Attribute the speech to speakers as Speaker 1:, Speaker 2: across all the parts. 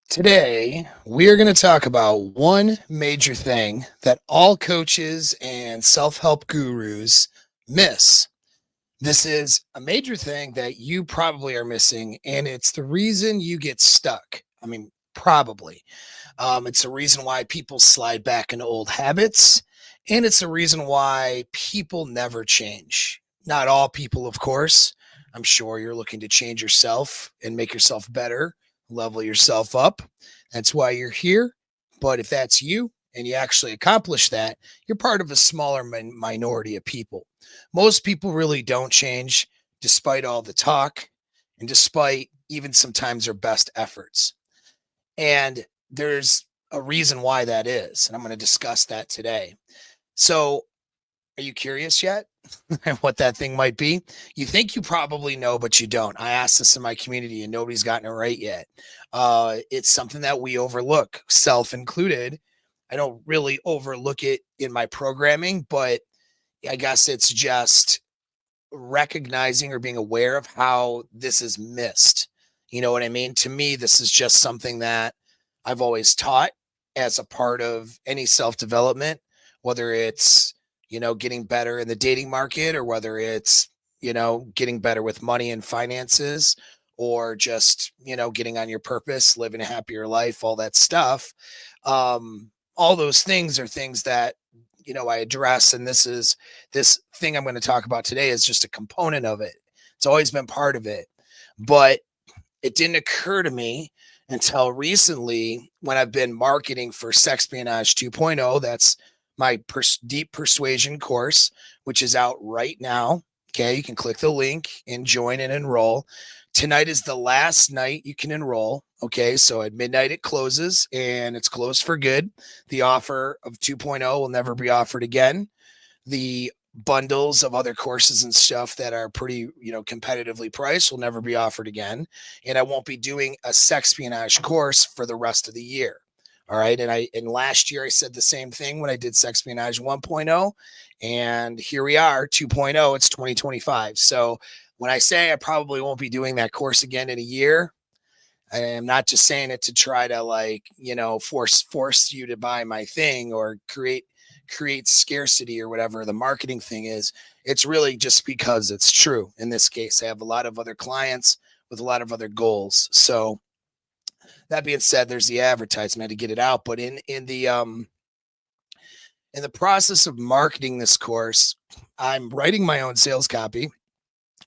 Speaker 1: Today, we are going to talk about one major thing that all coaches and self help gurus miss. This is a major thing that you probably are missing, and it's the reason you get stuck. I mean, probably. It's the reason why people slide back into old habits, and it's the reason why people never change. Not all people, of course. I'm sure you're looking to change yourself and make yourself better, level yourself up. That's why you're here. But if that's you and you actually accomplish that, you're part of a smaller minority of people. Most people really don't change despite all the talk and despite even sometimes their best efforts. And there's a reason why that is. And I'm going to discuss that today. So, are you curious yet what that thing might be? You think you probably know, but you don't. I asked this in my community and nobody's gotten it right yet. It's something that we overlook, self included. I don't really overlook it in my programming, but I guess it's just recognizing or being aware of how this is missed. You know what I mean? To me, this is just something that I've always taught as a part of any self development, whether it's, getting better in the dating market or whether it's, getting better with money and finances or just, getting on your purpose, living a happier life, all that stuff. All those things are things that, I address. And this thing I'm going to talk about today is just a component of it. It's always been part of it. But it didn't occur to me until recently when I've been marketing for Sexpionage 2.0. That's my deep persuasion course, which is out right now. Okay, you can click the link and join and enroll. Tonight is the last night you can enroll. Okay, so at midnight it closes and it's closed for good. The offer of 2.0 will never be offered again. The bundles of other courses and stuff that are pretty, competitively priced will never be offered again. And I won't be doing a Sexpionage course for the rest of the year. All right. And last year I said the same thing when I did Sexpionage 1.0. And here we are, 2.0. It's 2025. So when I say I probably won't be doing that course again in a year, I am not just saying it to try to force you to buy my thing or create scarcity or whatever the marketing thing is. It's really just because it's true. In this case, I have a lot of other clients with a lot of other goals. So that being said, there's the advertisement to get it out. But in the process of marketing this course, I'm writing my own sales copy.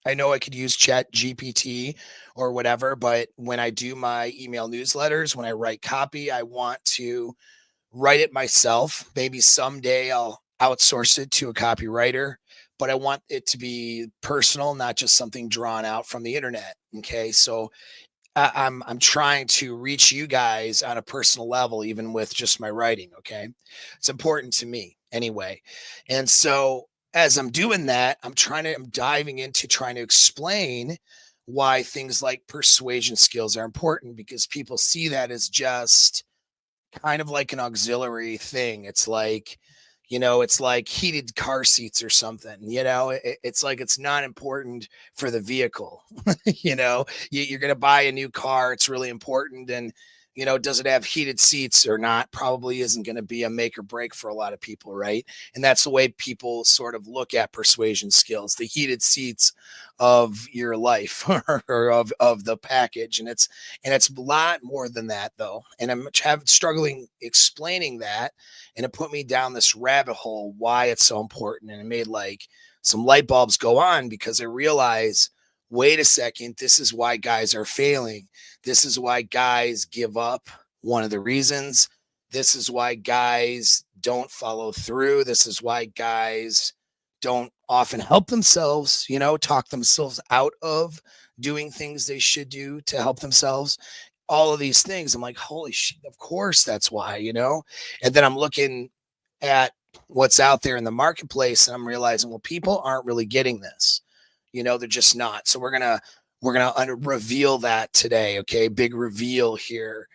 Speaker 1: I know I could use Chat GPT or whatever, but when I do my email newsletters, when I write copy, I want to write it myself. Maybe someday I'll outsource it to a copywriter, but I want it to be personal, not just something drawn out from the internet. Okay. So I'm trying to reach you guys on a personal level, even with just my writing. Okay. It's important to me anyway. And so as I'm doing that, I'm diving into trying to explain why things like persuasion skills are important because people see that as just kind of like an auxiliary thing. It's like heated car seats or something. It's like it's not important for the vehicle. You're going to buy a new car. It's really important. And, does it have heated seats or not? Probably isn't going to be a make or break for a lot of people. Right. And that's the way people sort of look at persuasion skills, the heated seats of your life or of the package. And it's a lot more than that though. And I'm struggling explaining that. And it put me down this rabbit hole, why it's so important. And it made like some light bulbs go on because I realize, wait a second, this is why guys are failing. This is why guys give up. One of the reasons. This is why guys don't follow through. This is why guys don't often help themselves, talk themselves out of doing things they should do to help themselves. All of these things. I'm like, holy shit, of course that's why. And then I'm looking at what's out there in the marketplace and I'm realizing, well, people aren't really getting this. They're just not. So we're gonna reveal that today. Okay, big reveal here.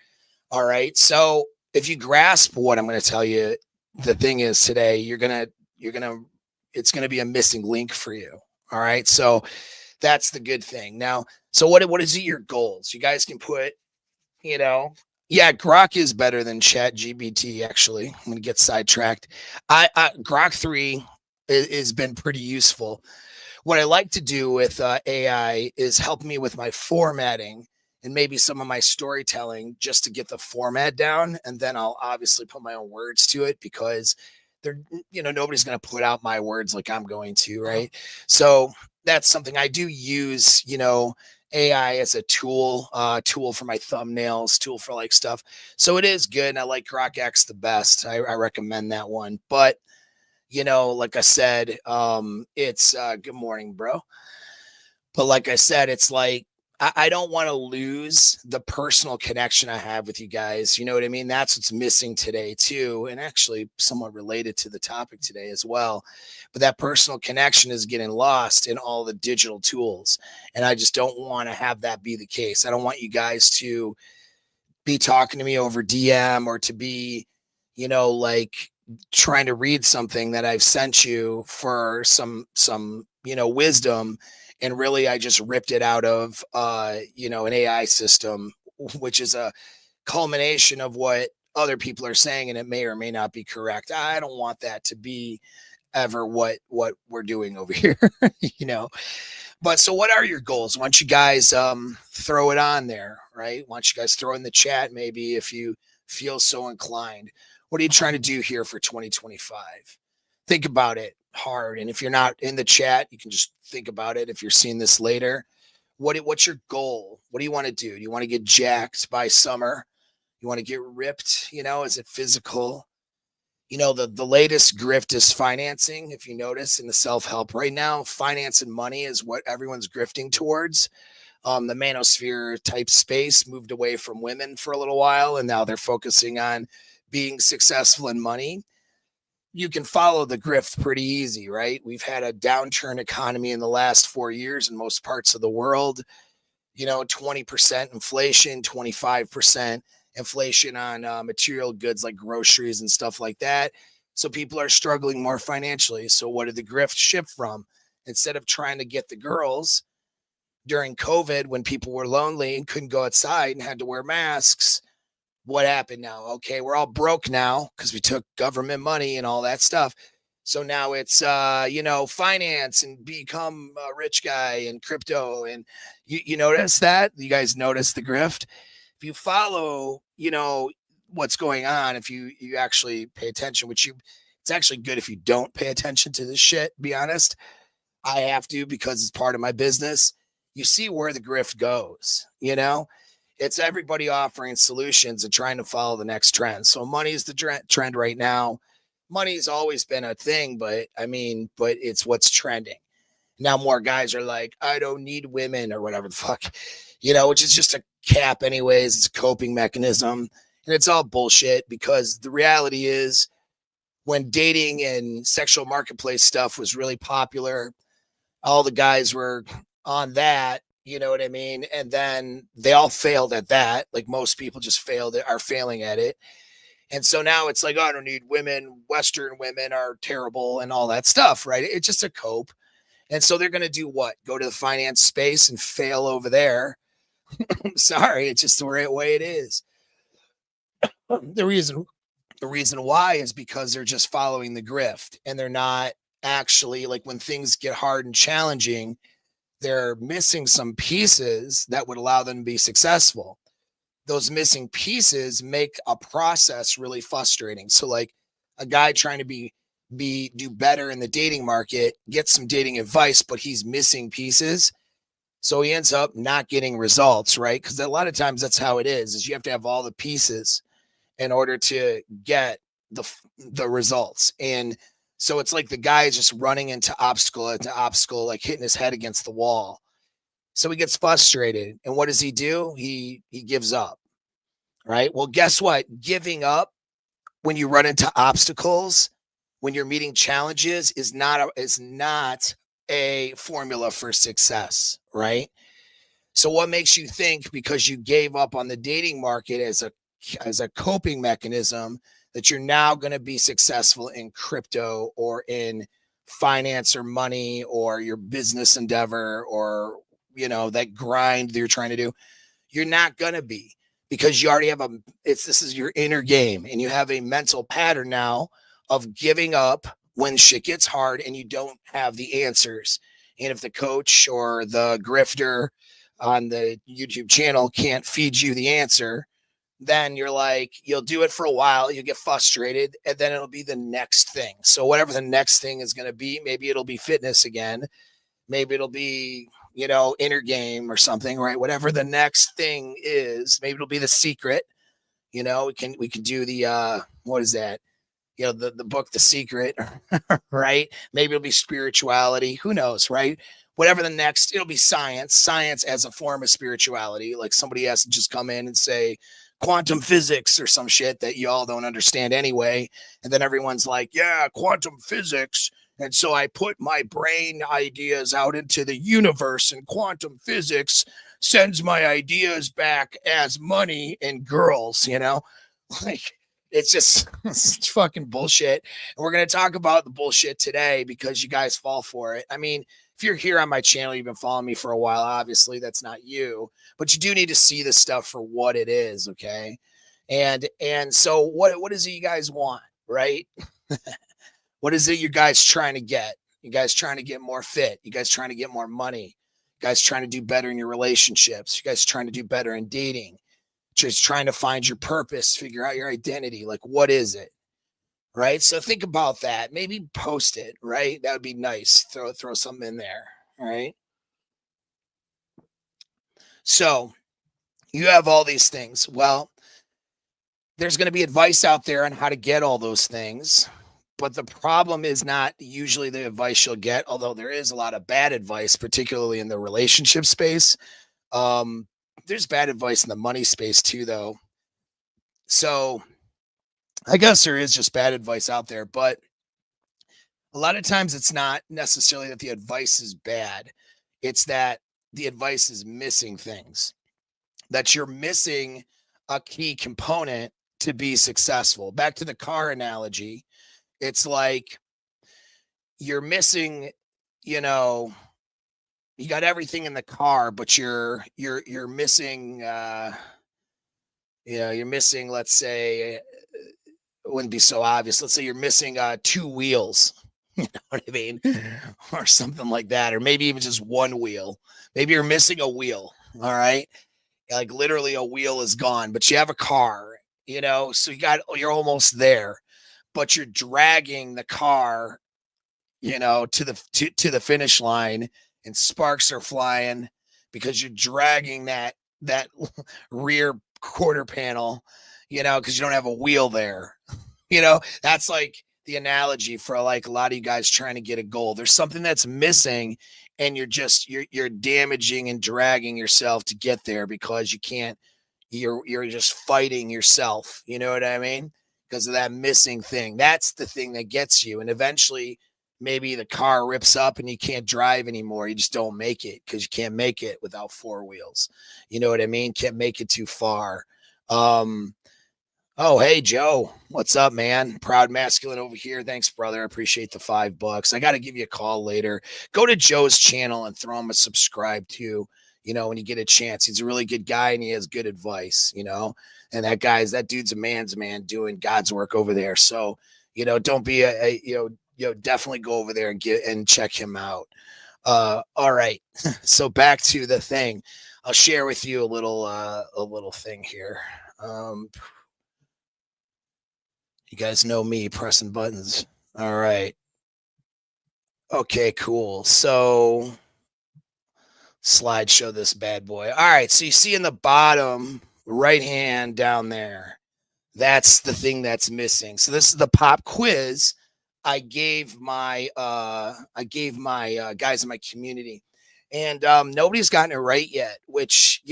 Speaker 1: All right. So if you grasp what I'm going to tell you, the thing is today, it's gonna be a missing link for you. All right. So that's the good thing. Now, so what is your goals? You guys can put, you know, Yeah, Grok is better than Chat GBT. Actually, I'm gonna get sidetracked. Grok 3 has been pretty useful. What I like to do with AI is help me with my formatting and maybe some of my storytelling just to get the format down. And then I'll obviously put my own words to it because they're, nobody's going to put out my words like I'm going to, right? So that's something I do use, AI as a tool for my thumbnails, tool for like stuff. So it is good. And I like Grok X the best. I recommend that one. But like I said, it's good morning, bro. But like I said, it's like I don't want to lose the personal connection I have with you guys. You know what I mean? That's what's missing today, too. And actually, somewhat related to the topic today as well. But that personal connection is getting lost in all the digital tools. And I just don't want to have that be the case. I don't want you guys to be talking to me over DM or to be, like trying to read something that I've sent you for some, wisdom. And really I just ripped it out of an AI system, which is a culmination of what other people are saying, and it may or may not be correct. I don't want that to be ever what we're doing over here, you know. But so what are your goals? Why don't you guys throw it on there, right? Why don't you guys throw in the chat maybe if you feel so inclined? What are you trying to do here for 2025? Think about it hard. And if you're not in the chat, you can just think about it if you're seeing this later. What's your goal? What do you want to do? Do you want to get jacked by summer? You want to get ripped? Is it physical? The latest grift is financing. If you notice in the self-help right now, finance and money is what everyone's grifting towards. The manosphere type space moved away from women for a little while, and now they're focusing on being successful in money. You can follow the grift pretty easy, right? We've had a downturn economy in the last 4 years in most parts of the world. 20% inflation, 25% inflation on material goods like groceries and stuff like that. So people are struggling more financially. So what did the grift shift from? Instead of trying to get the girls during COVID when people were lonely and couldn't go outside and had to wear masks, what happened now? Okay, we're all broke now because we took government money and all that stuff. So now it's finance and become a rich guy and crypto. And you notice that? You guys notice the grift? If you follow, what's going on, if you actually pay attention, it's actually good if you don't pay attention to this shit, be honest. I have to because it's part of my business. You see where the grift goes. It's everybody offering solutions and trying to follow the next trend. So money is the trend right now. Money's always been a thing, but it's what's trending. Now more guys are like, I don't need women or whatever the fuck, which is just a cap anyways. It's a coping mechanism. And it's all bullshit because the reality is when dating and sexual marketplace stuff was really popular, all the guys were on that, you know what I mean? And then they all failed at that. Like most people just are failing at it. And so now it's like, oh, I don't need women. Western women are terrible and all that stuff, right? It's just a cope. And so they're going to do what? Go to the finance space and fail over there. Sorry, it's just the right way it is. The reason why is because they're just following the grift and they're not actually, like, when things get hard and challenging, they're missing some pieces that would allow them to be successful. Those missing pieces make a process really frustrating. So like a guy trying to do better in the dating market, get some dating advice, but he's missing pieces. So he ends up not getting results, right? Because a lot of times that's how it is you have to have all the pieces in order to get the results. And so it's like the guy is just running into obstacle, like hitting his head against the wall. So he gets frustrated. And what does he do? He gives up. Right. Well, guess what? Giving up when you run into obstacles, when you're meeting challenges, is not a formula for success. Right. So what makes you think because you gave up on the dating market as a coping mechanism that you're now going to be successful in crypto or in finance or money or your business endeavor or that grind that you're trying to do? You're not going to be, because you already have this is your inner game, and you have a mental pattern now of giving up when shit gets hard and you don't have the answers. And if the coach or the grifter on the YouTube channel can't feed you the answer, then you're like, you'll do it for a while, you get frustrated, and then it'll be the next thing. So whatever the next thing is going to be, maybe it'll be fitness again, maybe it'll be, inner game or something, right? Whatever the next thing is, maybe it'll be the secret. We can do the what is that? The book The Secret, right? Maybe it'll be spirituality, who knows, right? Whatever the next, it'll be science as a form of spirituality. Like somebody has to just come in and say quantum physics or some shit that you all don't understand anyway, and then everyone's like, yeah, quantum physics, and so I put my brain ideas out into the universe, and quantum physics sends my ideas back as money and girls, like it's fucking bullshit. And we're going to talk about the bullshit today because you guys fall for it. I mean, if you're here on my channel, you've been following me for a while, obviously that's not you, but you do need to see this stuff for what it is. Okay. And so what is it you guys want, right? What is it you guys trying to get? You guys trying to get more fit? You guys trying to get more money? You guys trying to do better in your relationships? You guys trying to do better in dating? Just trying to find your purpose, figure out your identity. Like, what is it? Right. So think about that. Maybe post it, right? That would be nice. Throw something in there. All right. So you have all these things. Well, there's going to be advice out there on how to get all those things. But the problem is not usually the advice you'll get, although there is a lot of bad advice, particularly in the relationship space. There's bad advice in the money space too, though. So I guess there is just bad advice out there, but a lot of times it's not necessarily that the advice is bad. It's that the advice is missing things, that you're missing a key component to be successful. Back to the car analogy. It's like you're missing, you got everything in the car, but you're missing, you're missing, let's say, it wouldn't be so obvious. Let's say you're missing 2 wheels, you know what I mean? Or something like that, or maybe even just 1 wheel. Maybe you're missing a wheel. All right. Like literally a wheel is gone, but you have a car, so you're almost there, but you're dragging the car, to the finish line, and sparks are flying because you're dragging that rear quarter panel, because you don't have a wheel there. That's like the analogy for like a lot of you guys trying to get a goal. There's something that's missing, and you're damaging and dragging yourself to get there because you can't. You're just fighting yourself. You know what I mean? Because of that missing thing. That's the thing that gets you, and eventually maybe the car rips up and you can't drive anymore. You just don't make it because you can't make it without 4 wheels. You know what I mean? Can't make it too far. Oh, hey, Joe. What's up, man? Proud masculine over here. Thanks, brother. I appreciate the $5. I got to give you a call later. Go to Joe's channel and throw him a subscribe too, when you get a chance. He's a really good guy and he has good advice, and that dude's a man's man doing God's work over there. So, don't be definitely go over there and check him out. All right. So back to the thing. I'll share with you a little thing here. You guys know me pressing buttons. All right. Okay, cool. So slideshow this bad boy. All right. So you see in the bottom right hand down there, that's the thing that's missing. So this is the pop quiz I gave my guys in my community, and nobody's gotten it right yet, which,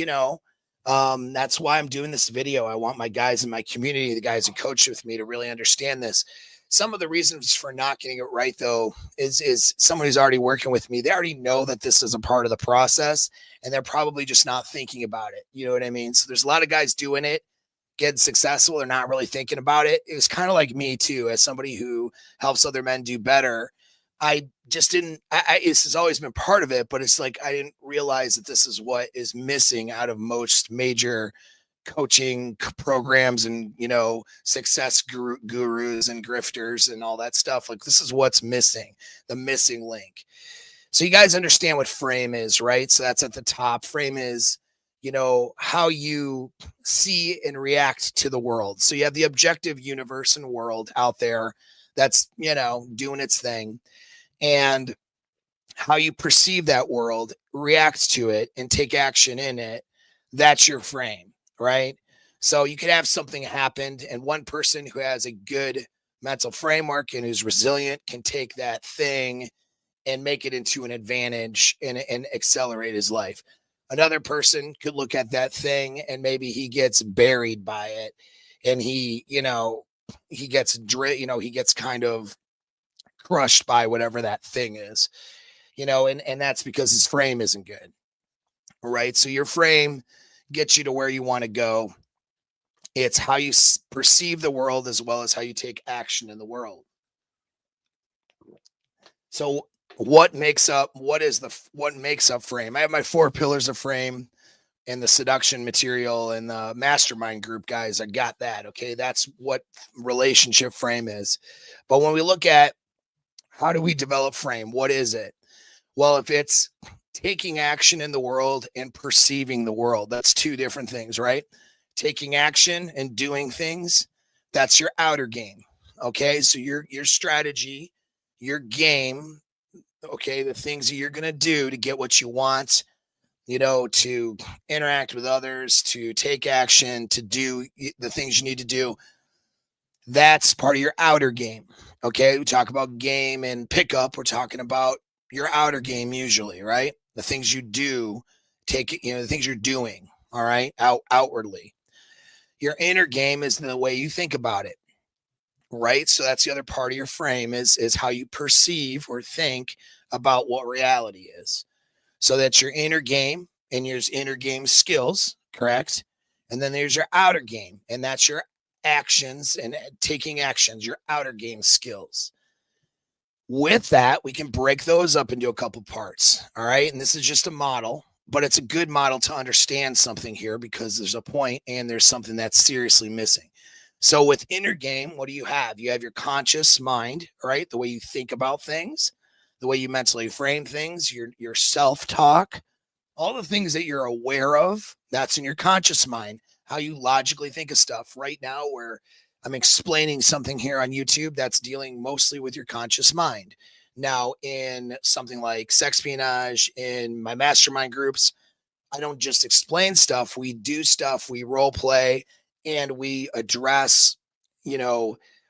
Speaker 1: that's why I'm doing this video. I want my guys in my community, the guys who coach with me, to really understand this. Some of the reasons for not getting it right, though, is someone who's already working with me. They already know that this is a part of the process, and they're probably just not thinking about it. You know what I mean? So there's a lot of guys doing it, getting successful. They're not really thinking about it. It was kind of like me too, as somebody who helps other men do better. I just didn't, this has always been part of it, but it's like, I didn't realize that this is what is missing out of most major coaching programs and, success gurus and grifters and all that stuff. Like, this is what's missing, the missing link. So you guys understand what frame is, right? So that's at the top. Frame is, how you see and react to the world. So you have the objective universe and world out there that's, doing its thing. And how you perceive that world, react to it, and take action in it. That's your frame, right? So you could have something happen, and one person who has a good mental framework and who's resilient can take that thing and make it into an advantage and accelerate his life. Another person could look at that thing and maybe he gets buried by it, and he gets he gets kind of crushed by whatever that thing is, and that's because his frame isn't good, right? So your frame gets you to where you want to go. It's how you perceive the world as well as how you take action in the world. So what makes up frame? I have my 4 pillars of frame and the seduction material and the mastermind group, guys. I got that. Okay. That's what relationship frame is. But when we look at how do we develop frame, what is it? Well, if it's taking action in the world and perceiving the world, that's 2 different things, right? Taking action and doing things, that's your outer game. Okay. So your strategy, your game, okay, the things that you're going to do to get what you want, to interact with others, to take action, to do the things you need to do. That's part of your outer game. Okay. We talk about game and pickup. We're talking about your outer game usually, right? The things you do, the things you're doing, all right, outwardly. Your inner game is the way you think about it, right? So that's the other part of your frame is how you perceive or think about what reality is. So that's your inner game, and there's inner game skills, correct? And then there's your outer game, and that's your actions and taking actions, your outer game skills. With that, we can break those up into a couple parts. All right. And this is just a model, but it's a good model to understand something here because there's a point and there's something that's seriously missing. So with inner game, what do you have? You have your conscious mind, right? The way you think about things, the way you mentally frame things, your self-talk, all the things that you're aware of, that's in your conscious mind, how you logically think of stuff. Right now, where I'm explaining something here on YouTube that's dealing mostly with your conscious mind. Now, in something like Sexpionage, in my mastermind groups, I don't just explain stuff. We do stuff, we role play, and we address,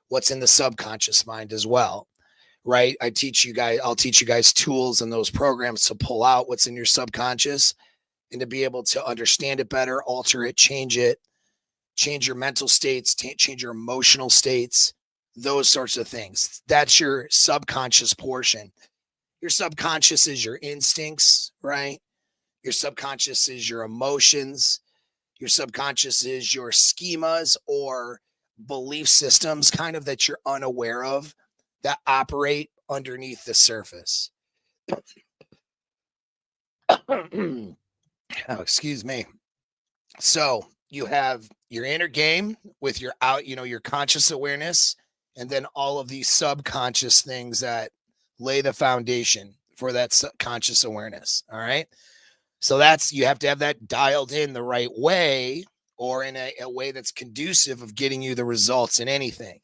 Speaker 1: what's in the subconscious mind as well, right? I'll teach you guys tools and those programs to pull out what's in your subconscious and to be able to understand it better, alter it, change your mental states, change your emotional states, those sorts of things. That's your subconscious portion. Your subconscious is your instincts, right? Your subconscious is your emotions. Your subconscious is your schemas or belief systems, kind of, that you're unaware of, that operate underneath the surface. Oh, excuse me. So you have your inner game with your your conscious awareness, and then all of these subconscious things that lay the foundation for that subconscious awareness. All right. So you have to have that dialed in the right way, or in a way that's conducive of getting you the results in anything.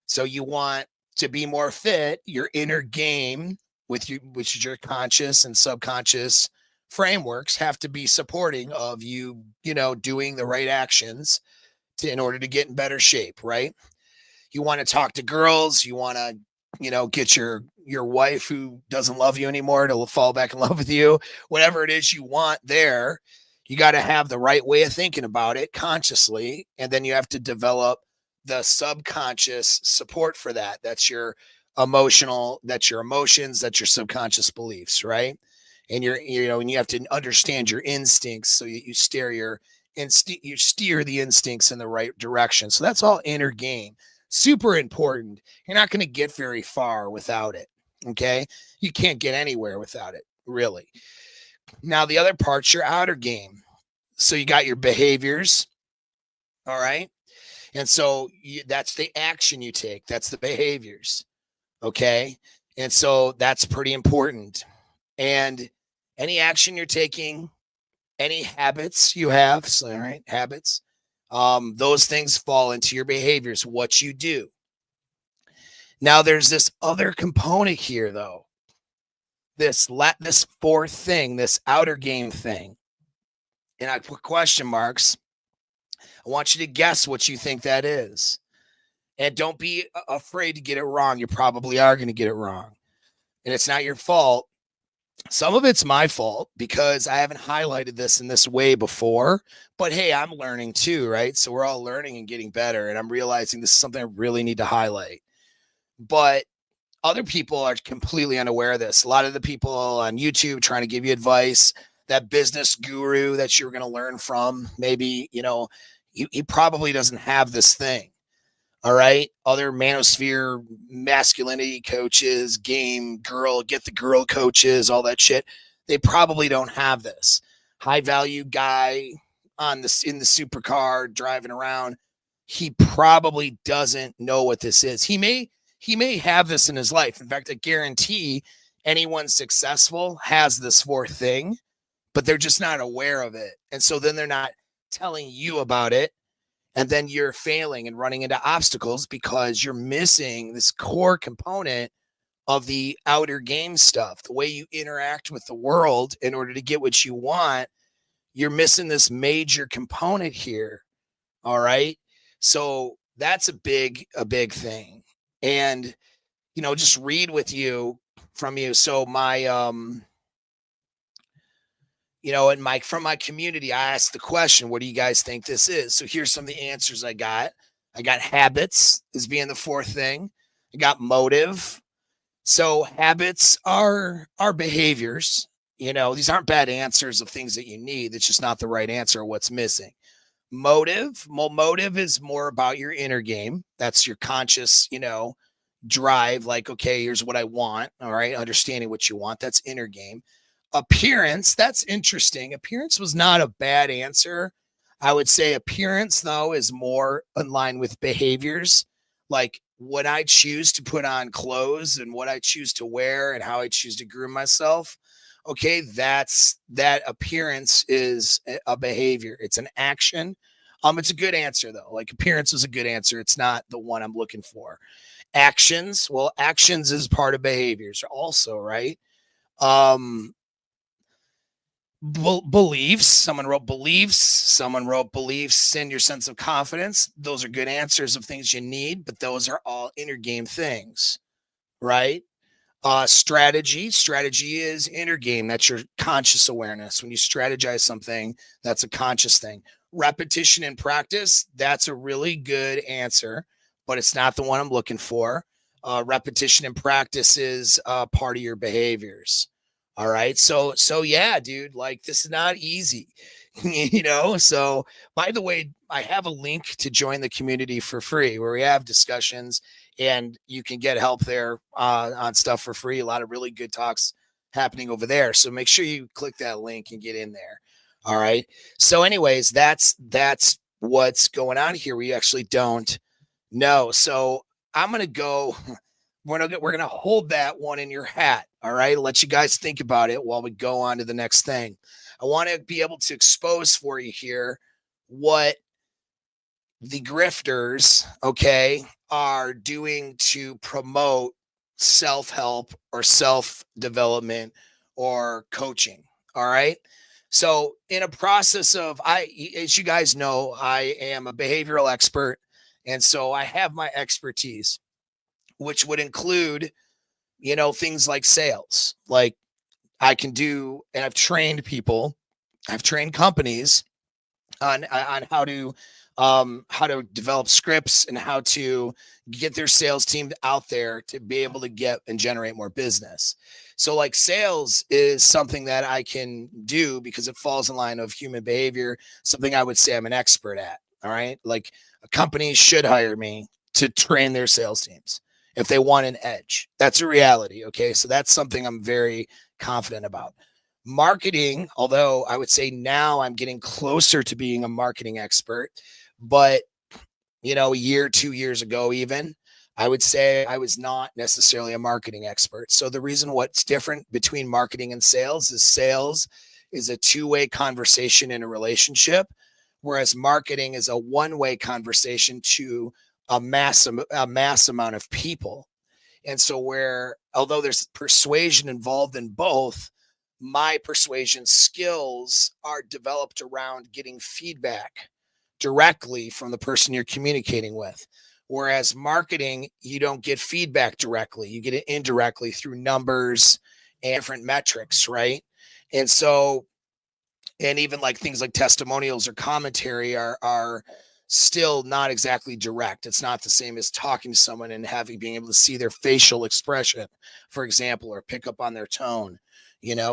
Speaker 1: So you want to be more fit, your inner game which is your conscious and subconscious frameworks, have to be supporting of you, doing the right actions in order to get in better shape, right? You want to talk to girls, you want to, get your wife who doesn't love you anymore to fall back in love with you, whatever it is you want there. You got to have the right way of thinking about it consciously. And then you have to develop the subconscious support for that. That's your emotions, that's your subconscious beliefs, right? And and you have to understand your instincts. So you steer the instincts in the right direction. So that's all inner game. Super important. You're not going to get very far without it. Okay. You can't get anywhere without it, really. Now, the other part's your outer game. So you got your behaviors, All right. And so that's the action you take. That's the behaviors. Okay. And so that's pretty important. And any action you're taking, any habits you have, so, all right, habits, those things fall into your behaviors, what you do. Now, there's this other component here, though. This fourth thing, this outer game thing. And I put question marks. I want you to guess what you think that is. And don't be afraid to get it wrong. You probably are going to get it wrong. And it's not your fault. Some of it's my fault because I haven't highlighted this in this way before. But hey, I'm learning too, right? So we're all learning and getting better. And I'm realizing this is something I really need to highlight. But other people are completely unaware of this. A lot of the people on YouTube trying to give you advice, that business guru that you're going to learn from, maybe, he probably doesn't have this thing. All right. Other manosphere masculinity coaches, get the girl coaches, all that shit. They probably don't have this. High value guy in the supercar driving around. He probably doesn't know what this is. He may have this in his life. In fact, I guarantee anyone successful has this fourth thing, but they're just not aware of it. And so then they're not telling you about it. And then you're failing and running into obstacles because you're missing this core component of the outer game stuff, the way you interact with the world in order to get what you want. You're missing this major component here. All right. So that's a big thing. And, just read from you. So my, from my community, I asked the question, what do you guys think this is? So here's some of the answers I got. I got habits as being the fourth thing. I got motive. So habits are behaviors. These aren't bad answers of things that you need. It's just not the right answer or what's missing. Motive. Well, motive is more about your inner game. That's your conscious, drive. Like, okay, here's what I want. All right. Understanding what you want. That's inner game. Appearance, that's interesting. Appearance was not a bad answer. I would say appearance, though, is more in line with behaviors, like what I choose to put on clothes and what I choose to wear and how I choose to groom myself. Okay, that appearance is a behavior. It's an action. It's a good answer, though. Like appearance is a good answer. It's not the one I'm looking for. Actions, well, actions is part of behaviors also, right? Beliefs, someone wrote beliefs in your sense of confidence. Those are good answers of things you need, but those are all inner game things, right? Strategy is inner game. That's your conscious awareness. When you strategize something, that's a conscious thing. Repetition and practice, that's a really good answer, but it's not the one I'm looking for. Repetition and practice is part of your behaviors. All right. So yeah, dude, like this is not easy, So by the way, I have a link to join the community for free where we have discussions and you can get help there on stuff for free. A lot of really good talks happening over there. So make sure you click that link and get in there. All right. So anyways, that's what's going on here. We actually don't know. So I'm going to go. We're going to hold that one in your hat. All right. Let you guys think about it while we go on to the next thing. I want to be able to expose for you here what the grifters, okay, are doing to promote self-help or self-development or coaching. All right. So in a process of, as you guys know, I am a behavioral expert. And so I have my expertise, which would include, things like sales. Like I can do, and I've trained companies on how to develop scripts and how to get their sales team out there to be able to get and generate more business. So like sales is something that I can do because it falls in line of human behavior, something I would say I'm an expert at. All right. Like a company should hire me to train their sales teams if they want an edge. That's a reality. Okay. So that's something I'm very confident about. Marketing, although I would say now I'm getting closer to being a marketing expert, but a year, 2 years ago, even, I would say I was not necessarily a marketing expert. So the reason what's different between marketing and sales is a two-way conversation in a relationship, whereas marketing is a one-way conversation to a mass amount of people. And so although there's persuasion involved in both, my persuasion skills are developed around getting feedback directly from the person you're communicating with. Whereas marketing, you don't get feedback directly. You get it indirectly through numbers and different metrics, right? And so, and even like things like testimonials or commentary are still not exactly direct. It's not the same as talking to someone and being able to see their facial expression, for example, or pick up on their tone,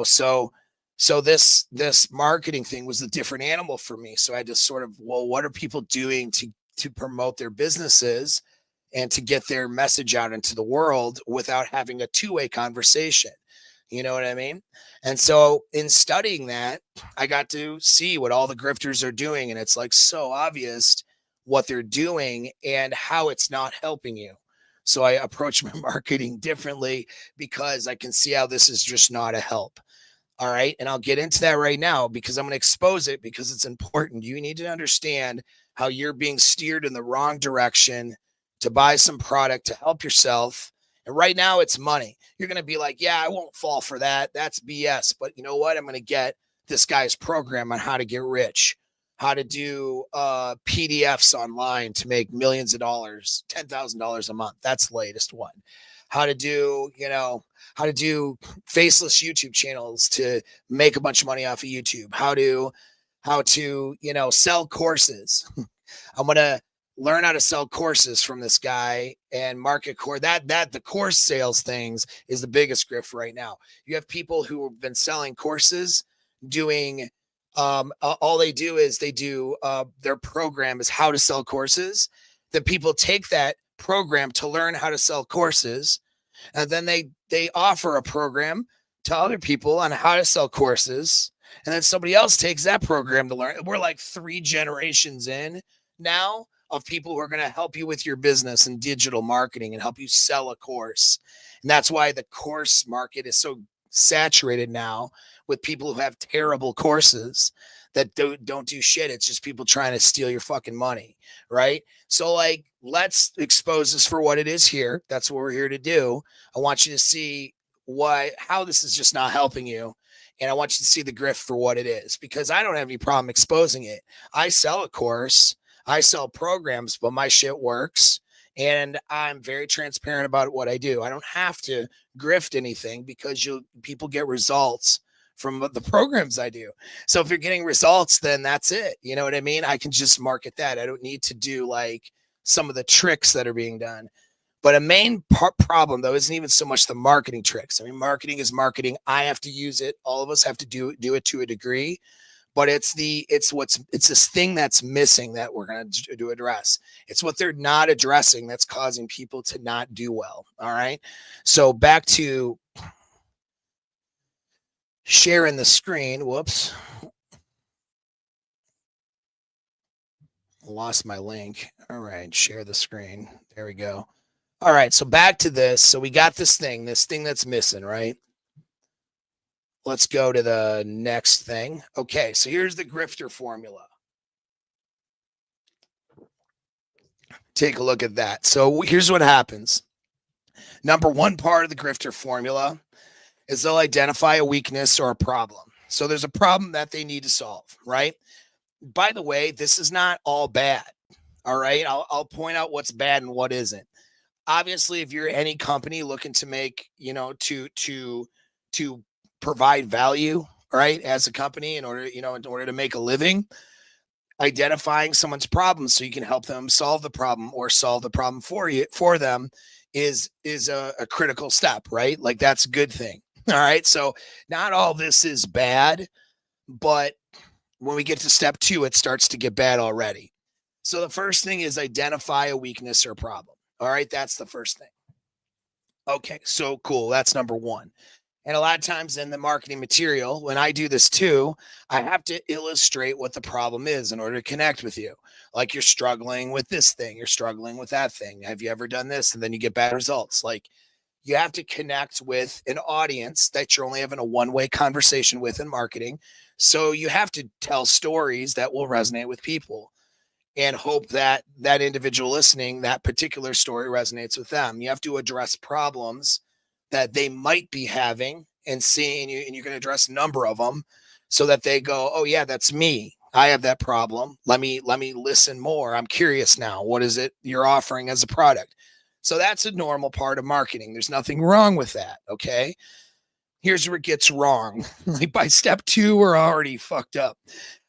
Speaker 1: so this marketing thing was a different animal for me. So I had to sort of, well, what are people doing to promote their businesses and to get their message out into the world without having a two-way conversation? You know what I mean? And so in studying that, I got to see what all the grifters are doing. And it's like so obvious what they're doing and how it's not helping you. So I approach my marketing differently because I can see how this is just not a help. All right. And I'll get into that right now because I'm going to expose it because it's important. You need to understand how you're being steered in the wrong direction to buy some product to help yourself. And right now it's money. You're going to be like, yeah, I won't fall for that. That's BS. But you know what? I'm going to get this guy's program on how to get rich, how to do PDFs online to make millions of dollars, $10,000 a month. That's the latest one. How to do faceless YouTube channels to make a bunch of money off of YouTube. How to sell courses. I'm going to learn how to sell courses from this guy and market core that the course sales things is the biggest grift right now. You have people who have been selling courses doing all they do is their program is how to sell courses. The people take that program to learn how to sell courses, and then they offer a program to other people on how to sell courses, and then somebody else takes that program to learn. We're like 3 generations in now of people who are going to help you with your business and digital marketing and help you sell a course. And that's why the course market is so saturated now with people who have terrible courses that don't do shit. It's just people trying to steal your fucking money, right? So like, let's expose this for what it is here. That's what we're here to do. I want you to see how this is just not helping you. And I want you to see the grift for what it is, because I don't have any problem exposing it. I sell a course, I sell programs, but my shit works. And I'm very transparent about what I do. I don't have to grift anything because people get results from the programs I do. So if you're getting results, then that's it. You know what I mean? I can just market that. I don't need to do like some of the tricks that are being done. But a main problem, though, isn't even so much the marketing tricks. I mean, marketing is marketing. I have to use it. All of us have to do it to a degree. But it's this thing that's missing that we're going to address. It's what they're not addressing that's causing people to not do well. All right. So back to sharing the screen. Whoops. Lost my link. All right. Share the screen. There we go. All right. So back to this. So we got this thing that's missing, right? Let's go to the next thing. Okay, so here's the grifter formula. Take a look at that. So here's what happens. Number one part of the grifter formula is they'll identify a weakness or a problem. So there's a problem that they need to solve, right? By the way, this is not all bad. All right, I'll point out what's bad and what isn't. Obviously, if you're any company looking to make, to provide value, right, as a company in order to make a living, identifying someone's problem so you can help them solve the problem or solve the problem for them is a critical step, right? Like that's a good thing. All right. So not all this is bad, but when we get to step 2, it starts to get bad already. So the first thing is identify a weakness or problem. All right. That's the first thing. Okay. So cool. That's number 1. And a lot of times in the marketing material, when I do this too, I have to illustrate what the problem is in order to connect with you. Like, you're struggling with this thing, you're struggling with that thing. Have you ever done this? And then you get bad results. Like, you have to connect with an audience that you're only having a one-way conversation with in marketing. So you have to tell stories that will resonate with people and hope that that individual listening, that particular story resonates with them. You have to address problems that they might be having and seeing you, and you're going to address a number of them so that they go, oh yeah, that's me. I have that problem. Let me listen more. I'm curious now. What is it you're offering as a product? So that's a normal part of marketing. There's nothing wrong with that. Okay. Here's where it gets wrong. Like, by step 2, we're already fucked up.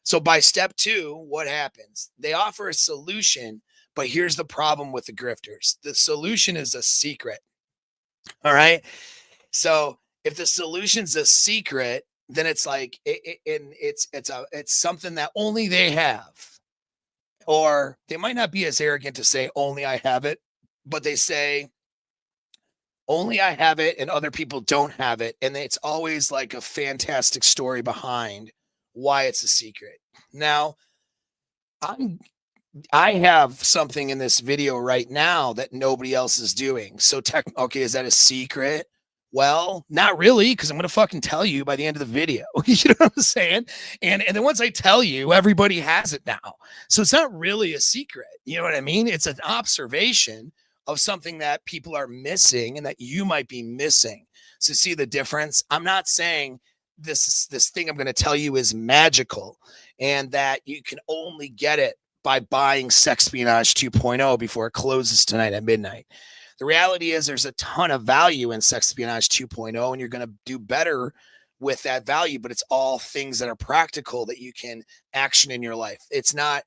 Speaker 1: So by step 2, what happens? They offer a solution, but here's the problem with the grifters. The solution is a secret. All right. So if the solution's a secret, then it's like it's something that only they have. Or they might not be as arrogant to say only I have it, but they say only I have it and other people don't have it. And it's always like a fantastic story behind why it's a secret. Now, I'm I have something in this video right now that nobody else is doing. So okay, is that a secret? Well, not really, because I'm gonna fucking tell you by the end of the video. You know what I'm saying? And then once I tell you, everybody has it now. So it's not really a secret. You know what I mean? It's an observation of something that people are missing and that you might be missing. So see the difference? I'm not saying this thing I'm going to tell you is magical and that you can only get it by buying Sexpionage 2.0 before it closes tonight at midnight. The reality is there's a ton of value in Sexpionage 2.0, and you're going to do better with that value, but it's all things that are practical that you can action in your life. It's not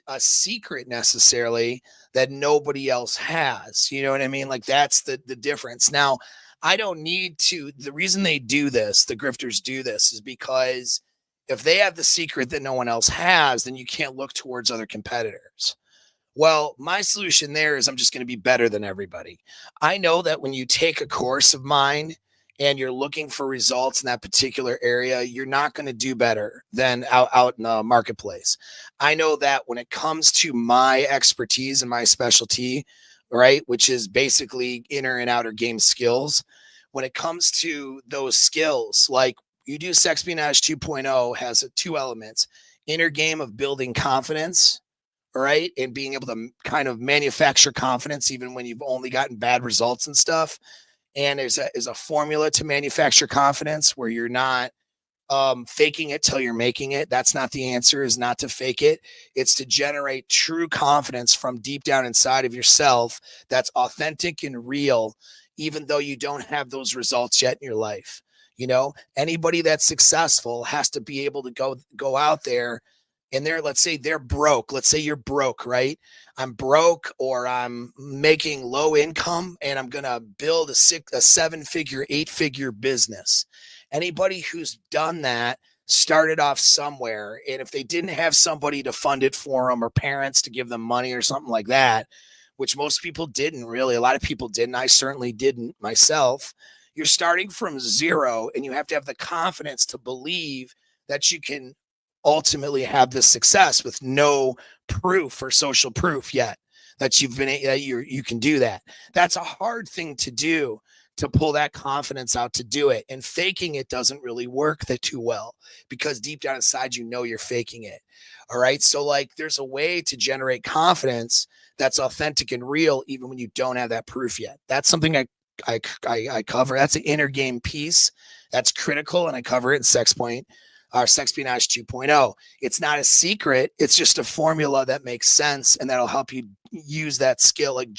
Speaker 1: a secret necessarily that nobody else has. You know what I mean? Like, that's the difference. Now, I don't need to. The reason they do this, the grifters do this, is because if they have the secret that no one else has, then you can't look towards other competitors. Well, my solution there is I'm just going to be better than everybody. I know that when you take a course of mine and you're looking for results in that particular area, you're not going to do better than out in the marketplace. I know that when it comes to my expertise and my specialty, right, which is basically inner and outer game skills, when it comes to those skills, like, you do Sexpionage 2.0 has 2 elements: inner game of building confidence, right, and being able to kind of manufacture confidence even when you've only gotten bad results and stuff. And there's a formula to manufacture confidence where you're not faking it till you're making it. That's not the answer, is not to fake it. It's to generate true confidence from deep down inside of yourself that's authentic and real, even though you don't have those results yet in your life. You know, anybody that's successful has to be able to go out there and let's say they're broke. Let's say you're broke, right? I'm broke, or I'm making low income, and I'm going to build a 7-figure, 8-figure business. Anybody who's done that started off somewhere. And if they didn't have somebody to fund it for them, or parents to give them money or something like that, which most people didn't really, a lot of people didn't. I certainly didn't myself. You're starting from zero, and you have to have the confidence to believe that you can ultimately have this success with no proof or social proof yet that you can do that. That's a hard thing to do, to pull that confidence out to do it. And faking it doesn't really work that too well, because deep down inside, you know you're faking it. All right. So, like, there's a way to generate confidence that's authentic and real, even when you don't have that proof yet. That's something I cover. That's an inner game piece that's critical, and I cover it in Sexpionage 2.0. It's not a secret. It's just a formula that makes sense, and that'll help you use that skill, like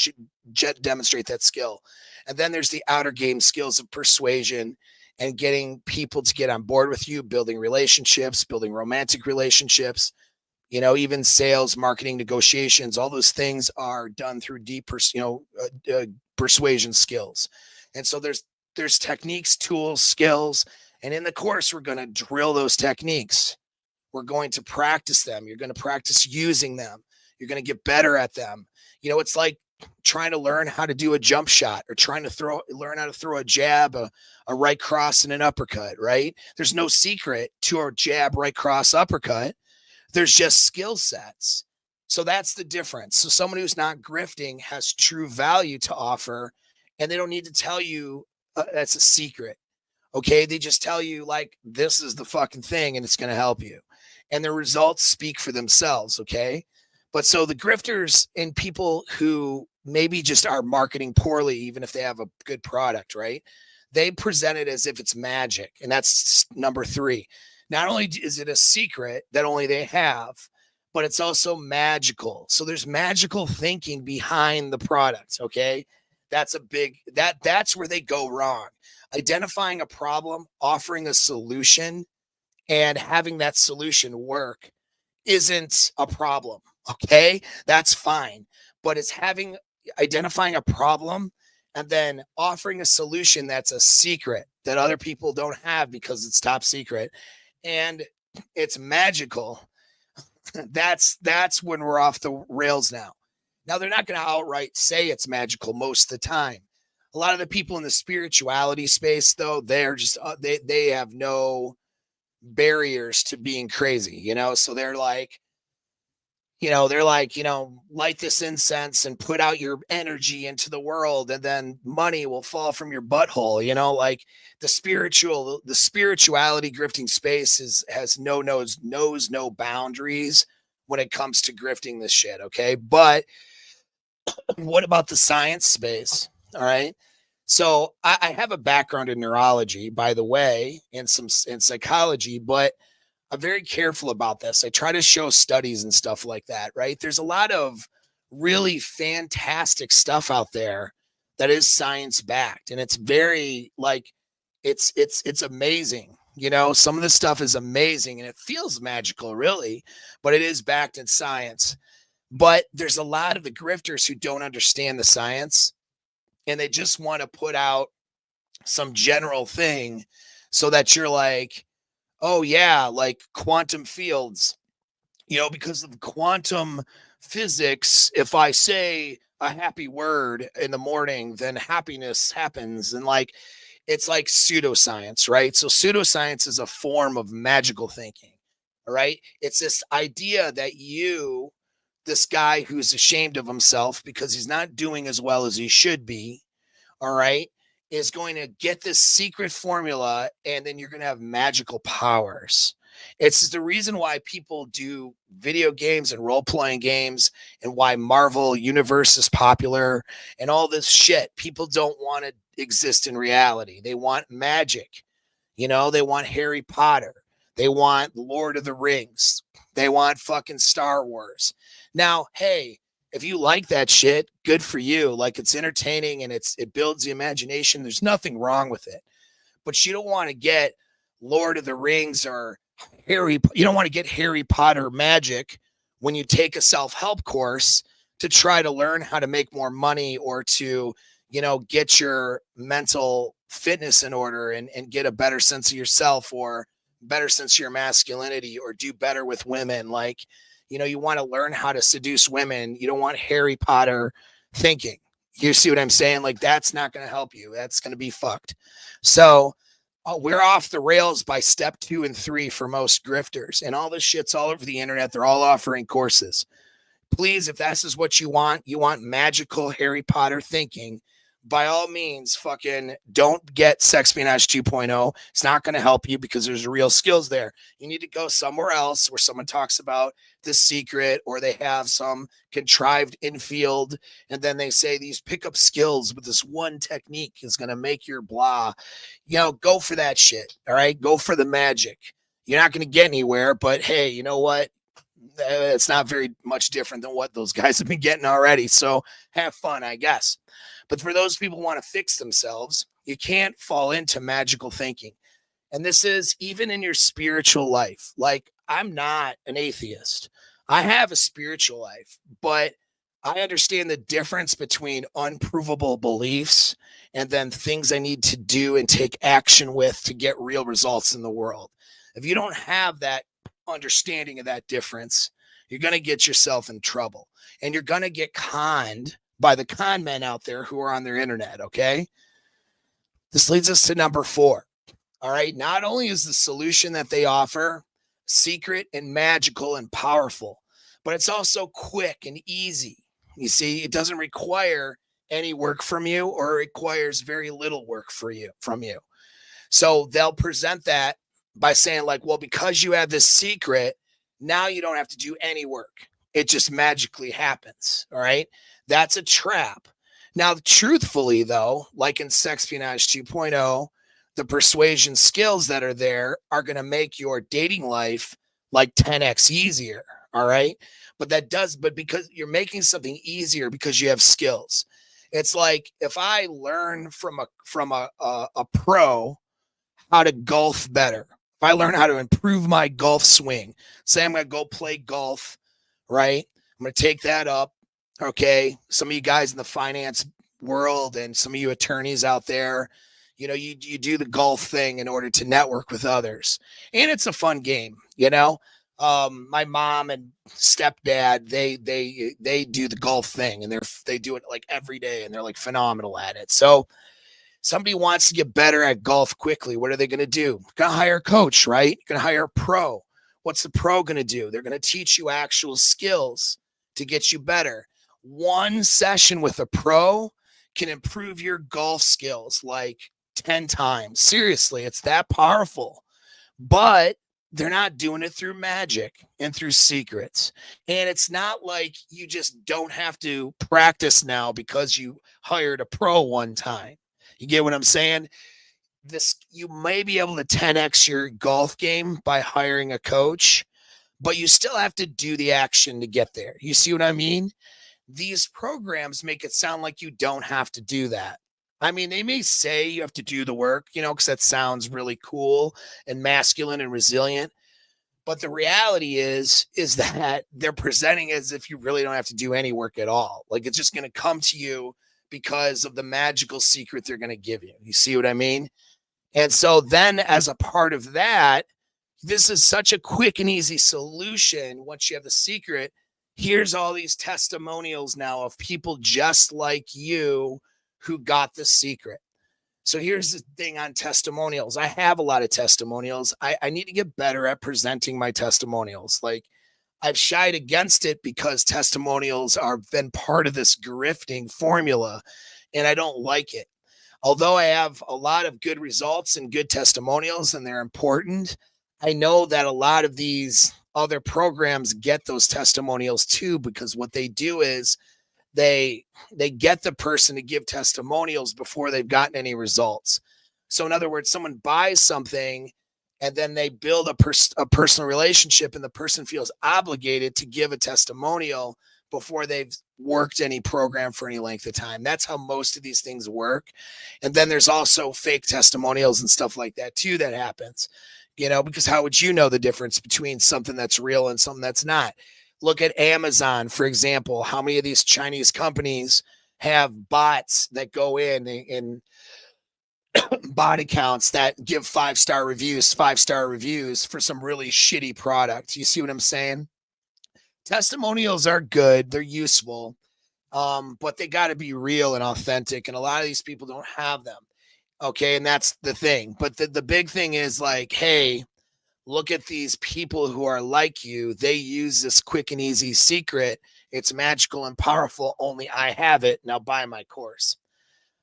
Speaker 1: demonstrate that skill. And then there's the outer game skills of persuasion and getting people to get on board with you, building relationships, building romantic relationships, you know, even sales, marketing, negotiations. All those things are done through deep, persuasion skills. And so there's techniques, tools, skills. And in the course, we're going to drill those techniques. We're going to practice them. You're going to practice using them. You're going to get better at them. You know, it's like trying to learn how to do a jump shot or trying to learn how to throw a jab, a right cross, and an uppercut, right? There's no secret to a jab, right cross, uppercut. There's just skill sets. So that's the difference. So someone who's not grifting has true value to offer, and they don't need to tell you that's a secret. Okay. They just tell you, like, this is the fucking thing and it's going to help you. And the results speak for themselves. Okay. But so the grifters and people who maybe just are marketing poorly, even if they have a good product, right? They present it as if it's magic. And that's number 3. Not only is it a secret that only they have, but it's also magical. So there's magical thinking behind the product. Okay. That's where they go wrong. Identifying a problem, offering a solution, and having that solution work isn't a problem. Okay. That's fine. But it's identifying a problem and then offering a solution that's a secret that other people don't have because it's top secret and it's magical. That's when we're off the rails now. Now, they're not going to outright say it's magical most of the time. A lot of the people in the spirituality space, though, they're just they have no barriers to being crazy, so they're like, light this incense and put out your energy into the world, and then money will fall from your butthole. Like the spirituality grifting space knows no boundaries when it comes to grifting this shit. Okay. But what about the science space? All right. So I have a background in neurology, by the way, and in psychology, but I'm very careful about this. I try to show studies and stuff like that, right? There's a lot of really fantastic stuff out there that is science backed, and it's very it's amazing. Some of the stuff is amazing and it feels magical, really, but it is backed in science. But there's a lot of the grifters who don't understand the science, and they just want to put out some general thing so that you're like, oh yeah, like quantum fields, because of quantum physics, if I say a happy word in the morning, then happiness happens. And it's like pseudoscience, right? So pseudoscience is a form of magical thinking. All right. It's this idea that this guy who's ashamed of himself because he's not doing as well as he should be, all right, is going to get this secret formula, and then you're going to have magical powers. It's the reason why people do video games and role-playing games, and why Marvel Universe is popular and all this shit. People don't want to exist in reality. They want magic. They want Harry Potter. They want Lord of the Rings. They want fucking Star Wars. Now, hey, if you like that shit, good for you. Like, it's entertaining and it builds the imagination. There's nothing wrong with it. But you don't want to get Lord of the Rings or you don't want to get Harry Potter magic when you take a self-help course to try to learn how to make more money or to, get your mental fitness in order and get a better sense of yourself or better sense of your masculinity or do better with women. Like, you want to learn how to seduce women. You don't want Harry Potter thinking. You see what I'm saying? Like, that's not going to help you. That's going to be fucked. So we're off the rails by step 2 and 3 for most grifters, and all this shit's all over the internet. They're all offering courses. Please, if this is what you want magical Harry Potter thinking, by all means, fucking don't get Sexpionage 2.0. It's not going to help you because there's real skills there. You need to go somewhere else where someone talks about the secret, or they have some contrived infield, and then they say these pickup skills with this one technique is going to make your blah. Go for that shit. All right. Go for the magic. You're not going to get anywhere, but hey, you know what? It's not very much different than what those guys have been getting already. So have fun, I guess. But for those people who want to fix themselves, you can't fall into magical thinking. And this is even in your spiritual life. Like, I'm not an atheist. I have a spiritual life, but I understand the difference between unprovable beliefs and then things I need to do and take action with to get real results in the world. If you don't have that understanding of that difference, you're going to get yourself in trouble, and you're going to get conned by the con men out there who are on their internet. Okay. This leads us to number 4. All right. Not only is the solution that they offer secret and magical and powerful, but it's also quick and easy. You see, it doesn't require any work from you, or it requires very little work from you. So they'll present that by saying, like, well, because you have this secret, now you don't have to do any work. It just magically happens. All right. That's a trap. Now, truthfully, though, like in Sexpionage 2.0, the persuasion skills that are there are going to make your dating life like 10x easier. All right. But because you're making something easier because you have skills. It's like if I learn from a pro how to golf better, if I learn how to improve my golf swing, say I'm going to go play golf, right? I'm going to take that up. Okay. Some of you guys in the finance world and some of you attorneys out there, you know, you do the golf thing in order to network with others. And it's a fun game, you know. My mom and stepdad, they do the golf thing, and they do it like every day, and they're like phenomenal at it. So somebody wants to get better at golf quickly. What are they going to do? Going to hire a coach, right? You're going to hire a pro. What's the pro going to do? They're going to teach you actual skills to get you better. One session with a pro can improve your golf skills like 10 times. Seriously, it's that powerful. But they're not doing it through magic and through secrets. And it's not like you just don't have to practice now because you hired a pro one time. You get what I'm saying? You may be able to 10x your golf game by hiring a coach, but you still have to do the action to get there. You see what I mean? These programs make it sound like you don't have to do that. I mean, they may say you have to do the work, you know, because that sounds really cool and masculine and resilient. But the reality is that they're presenting as if you really don't have to do any work at all. Like it's just going to come to you because of the magical secret they're going to give you. You see what I mean? And so then as a part of that, this is such a quick and easy solution. Once you have the secret, here's all these testimonials now of people just like you who got the secret. So here's the thing on testimonials. I have a lot of testimonials. I need to get better at presenting my testimonials. Like I've shied against it because testimonials are been part of this grifting formula, and I don't like it. Although I have a lot of good results and good testimonials, and they're important, I know that a lot of these other programs get those testimonials too, because what they do is they get the person to give testimonials before they've gotten any results. So in other words, someone buys something and then they build a personal relationship, and the person feels obligated to give a testimonial before they've worked any program for any length of time. That's how most of these things work. And then there's also fake testimonials and stuff like that too that happens, you know, because how would you know the difference between something that's real and something that's not? Look at Amazon, for example. How many of these Chinese companies have bots that go in and bot accounts that give 5-star reviews for some really shitty product? You see what I'm saying? Testimonials are good. They're useful. But they got to be real and authentic. And a lot of these people don't have them. Okay. And that's the thing. But the big thing is like, hey, look at these people who are like you. They use this quick and easy secret. It's magical and powerful. Only I have it. Now buy my course.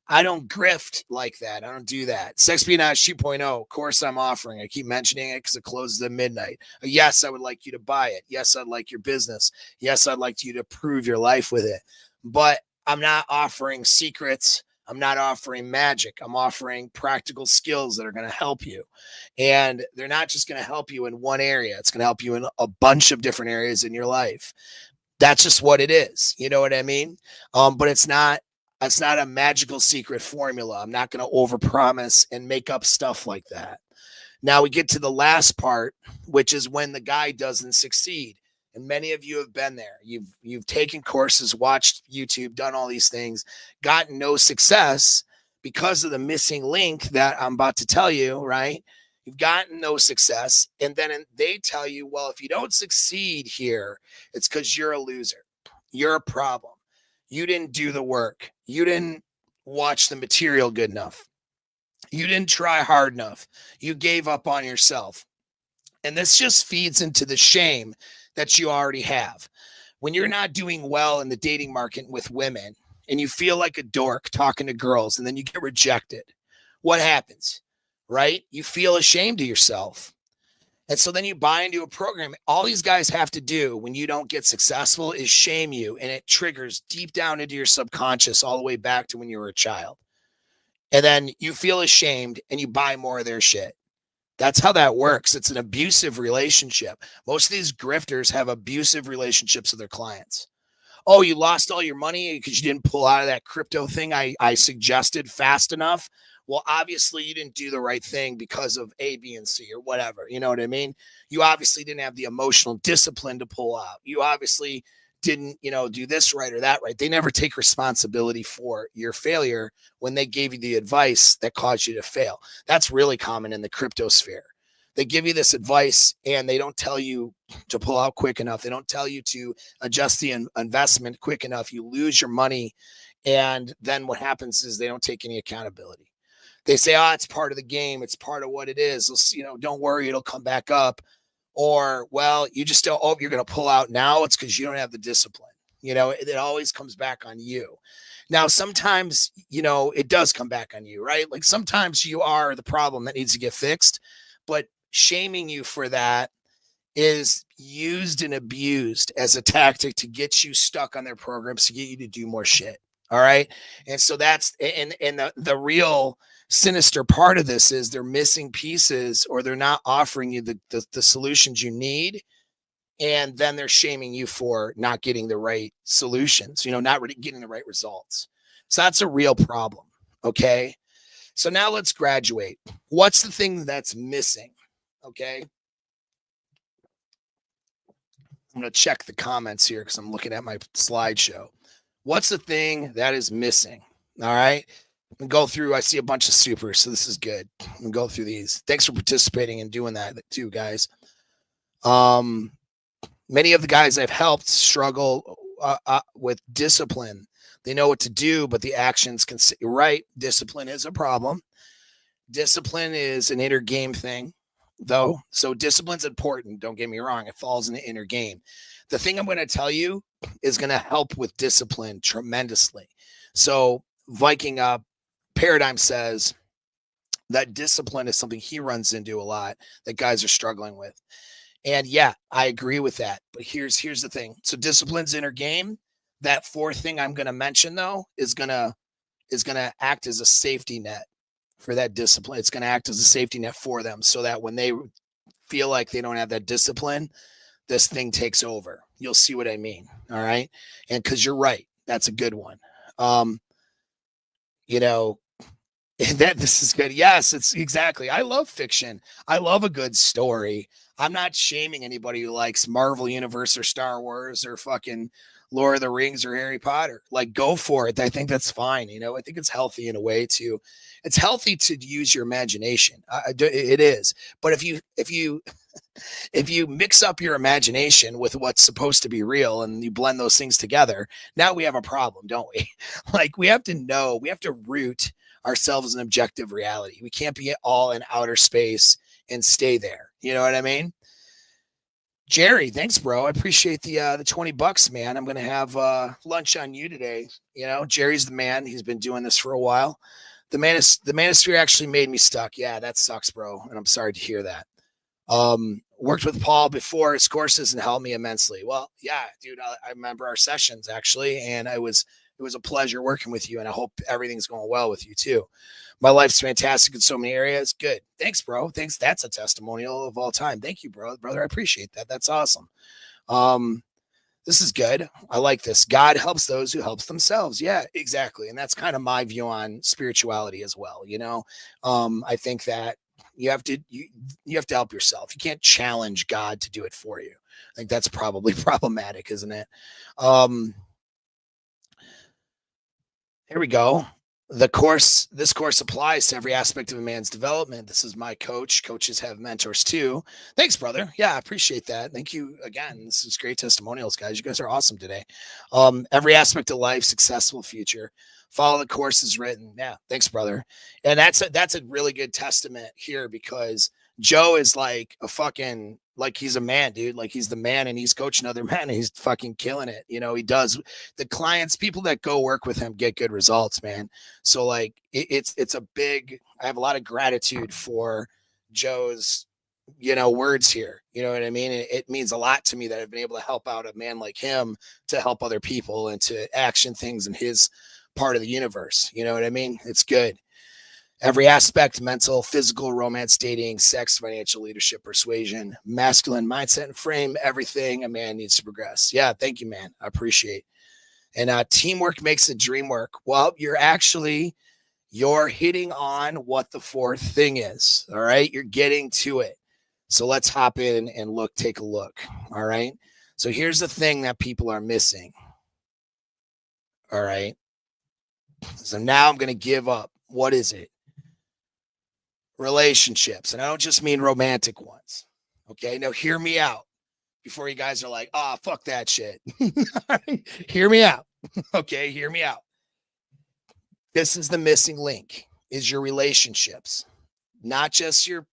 Speaker 1: I don't grift like that. I don't do that. Sexpionage 2.0 course I'm offering. I keep mentioning it because it closes at midnight. Yes, I would like you to buy it. Yes, I'd like your business. Yes, I'd like you to prove your life with it. But I'm not offering secrets. I'm not offering magic. I'm offering practical skills that are going to help you. And they're not just going to help you in one area. It's going to help you in a bunch of different areas in your life. That's just what it is. You know what I mean? But it's not a magical secret formula. I'm not going to overpromise and make up stuff like that. Now we get to the last part, which is when the guy doesn't succeed. And many of you have been there. You've taken courses, watched YouTube, done all these things, gotten no success because of the missing link that I'm about to tell you, right? You've gotten no success. And then they tell you, well, if you don't succeed here, it's because you're a loser. You're a problem. You didn't do the work. You didn't watch the material good enough. You didn't try hard enough. You gave up on yourself. And this just feeds into the shame that you already have. When you're not doing well in the dating market with women and you feel like a dork talking to girls and then you get rejected, what happens? Right? You feel ashamed of yourself. And so then you buy into a program. All these guys have to do when you don't get successful is shame you. And it triggers deep down into your subconscious all the way back to when you were a child. And then you feel ashamed and you buy more of their shit. That's how that works. It's an abusive relationship. Most of these grifters have abusive relationships with their clients. Oh, you lost all your money because you didn't pull out of that crypto thing I suggested fast enough. Well, obviously you didn't do the right thing because of A, B, and C or whatever. You know what I mean? You obviously didn't have the emotional discipline to pull out. You obviously didn't, do this right or that right. They never take responsibility for your failure when they gave you the advice that caused you to fail. That's really common in the crypto sphere. They give you this advice and they don't tell you to pull out quick enough. They don't tell you to adjust the investment quick enough. You lose your money. And then what happens is they don't take any accountability. They say, oh, it's part of the game. It's part of what it is. Don't worry, it'll come back up. Or, well, you just don't, you're going to pull out now. It's because you don't have the discipline. It always comes back on you. Now, sometimes, it does come back on you, right? Like sometimes you are the problem that needs to get fixed, but shaming you for that is used and abused as a tactic to get you stuck on their programs, to get you to do more shit. All right. And so that's, and the real sinister part of this is they're missing pieces or they're not offering you the solutions you need. And then they're shaming you for not getting the right solutions, not really getting the right results. So that's a real problem. Okay. So now let's graduate. What's the thing that's missing? Okay. I'm going to check the comments here because I'm looking at my slideshow. What's the thing that is missing? All right. And go through. I see a bunch of supers, so this is good. I'm go through these. Thanks for participating and doing that too, guys. Many of the guys I've helped struggle with discipline. They know what to do, but the actions can say, right. Discipline is a problem. Discipline is an inner game thing, though. So discipline's important. Don't get me wrong. It falls in the inner game. The thing I'm going to tell you is going to help with discipline tremendously. So Viking Paradigm says that discipline is something he runs into a lot that guys are struggling with. And yeah, I agree with that. But here's the thing. So discipline's inner game. That fourth thing I'm going to mention though is going to act as a safety net for that discipline. It's going to act as a safety net for them so that when they feel like they don't have that discipline, this thing takes over. You'll see what I mean. All right. And because you're right. That's a good one. That this is good. Yes, it's exactly. I love fiction. I love a good story. I'm not shaming anybody who likes Marvel Universe or Star Wars or fucking Lord of the Rings or Harry Potter. Like, go for it. I think that's fine. I think it's healthy in a way to. It's healthy to use your imagination. It is. But if you mix up your imagination with what's supposed to be real and you blend those things together, now we have a problem, don't we? Like we have to root ourselves in objective reality. We can't be all in outer space and stay there. You know what I mean? Jerry, thanks, bro. I appreciate the $20, man. I'm going to have lunch on you today. Jerry's the man. He's been doing this for a while. The manosphere actually made me stuck. Yeah, that sucks, bro. And I'm sorry to hear that. Worked with Paul before his courses and helped me immensely. Well, yeah, dude, I remember our sessions actually. And it was a pleasure working with you. And I hope everything's going well with you too. My life's fantastic in so many areas. Good. Thanks, bro. Thanks. That's a testimonial of all time. Thank you, brother. I appreciate that. That's awesome. This is good. I like this. God helps those who helps themselves. Yeah, exactly. And that's kind of my view on spirituality as well. I think that you have to help yourself. You can't challenge God to do it for you. I think that's probably problematic, isn't it? Here we go. This course applies to every aspect of a man's development. This is my coach. Coaches have mentors too. Thanks, brother. Yeah, I appreciate that. Thank you again. This is great testimonials, guys. You guys are awesome today. Every aspect of life, successful future. Follow the course as written. Yeah, thanks, brother. And that's a really good testament here, because Joe is like a fucking, like, he's a man, dude. Like, he's the man, and he's coaching other men, and he's fucking killing it. You know, he does. The clients, people that go work with him get good results, man. So like it's a big, I have a lot of gratitude for Joe's, words here. You know what I mean? It means a lot to me that I've been able to help out a man like him to help other people and to action things in his part of the universe. You know what I mean? It's good. Every aspect: mental, physical, romance, dating, sex, financial, leadership, persuasion, masculine mindset and frame, everything a man needs to progress. Yeah, thank you, man. I appreciate. And teamwork makes the dream work. Well, you're hitting on what the fourth thing is. All right. You're getting to it. So let's hop in and take a look. All right. So here's the thing that people are missing. All right. So now I'm going to give up. What is it? Relationships. And I don't just mean romantic ones. Okay. Now hear me out before you guys are like, oh, fuck that shit. Hear me out. Okay. Hear me out. This is the missing link, is your relationships, not just your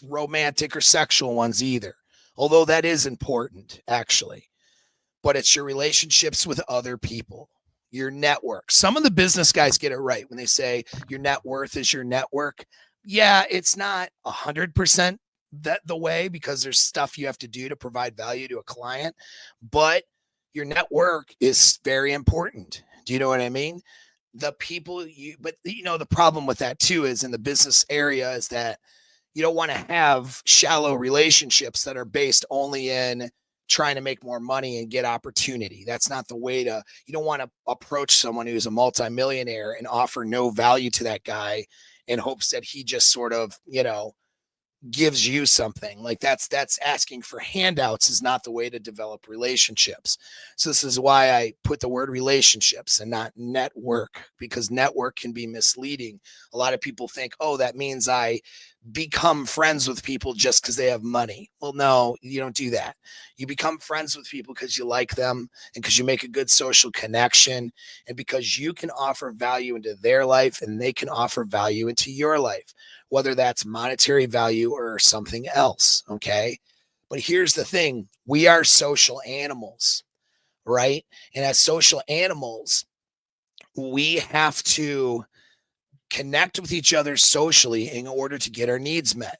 Speaker 1: romantic or sexual ones either, although that is important actually, but it's your relationships with other people, your network. Some of the business guys get it right when they say your net worth is your network. Yeah, it's not 100% that the way, because there's stuff you have to do to provide value to a client, but your network is very important. Do you know what I mean? The people the problem with that too is in the business area is that you don't want to have shallow relationships that are based only in trying to make more money and get opportunity. That's not the way to, you don't want to approach someone who's a multimillionaire and offer no value to that guy in hopes that he just sort of, gives you something. Like that's asking for handouts, is not the way to develop relationships. So this is why I put the word relationships and not network, because network can be misleading. A lot of people think, oh, that means I become friends with people just because they have money. Well, no, you don't do that. You become friends with people because you like them and because you make a good social connection and because you can offer value into their life and they can offer value into your life, whether that's monetary value or something else. Okay. But here's the thing. We are social animals, right? And as social animals, we have to connect with each other socially in order to get our needs met.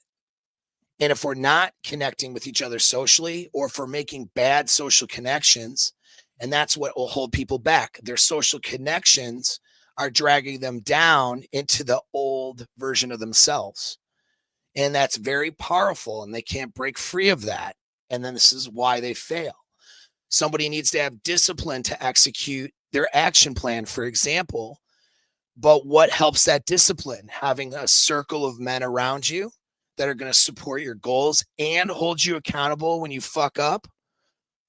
Speaker 1: And if we're not connecting with each other socially, or if we're making bad social connections, and that's what will hold people back, their social connections are dragging them down into the old version of themselves. And that's very powerful, and they can't break free of that. And then this is why they fail. Somebody needs to have discipline to execute their action plan, for example. But what helps that discipline? Having a circle of men around you that are going to support your goals and hold you accountable when you fuck up,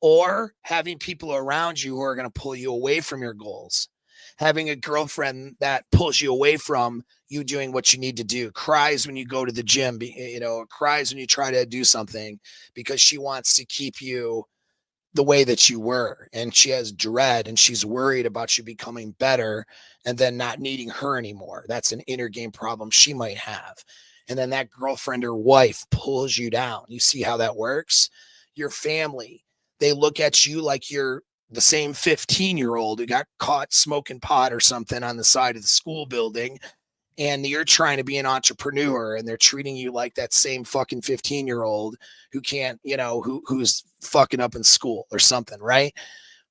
Speaker 1: or having people around you who are going to pull you away from your goals. Having a girlfriend that pulls you away from you doing what you need to do, cries when you go to the gym, cries when you try to do something because she wants to keep you the way that you were, and she has dread and she's worried about you becoming better and then not needing her anymore. That's an inner game problem she might have. And then that girlfriend or wife pulls you down. You see how that works? Your family, they look at you like you're the same 15-year-old who got caught smoking pot or something on the side of the school building, and you're trying to be an entrepreneur, and they're treating you like that same fucking 15-year-old who can't, who's fucking up in school or something, right?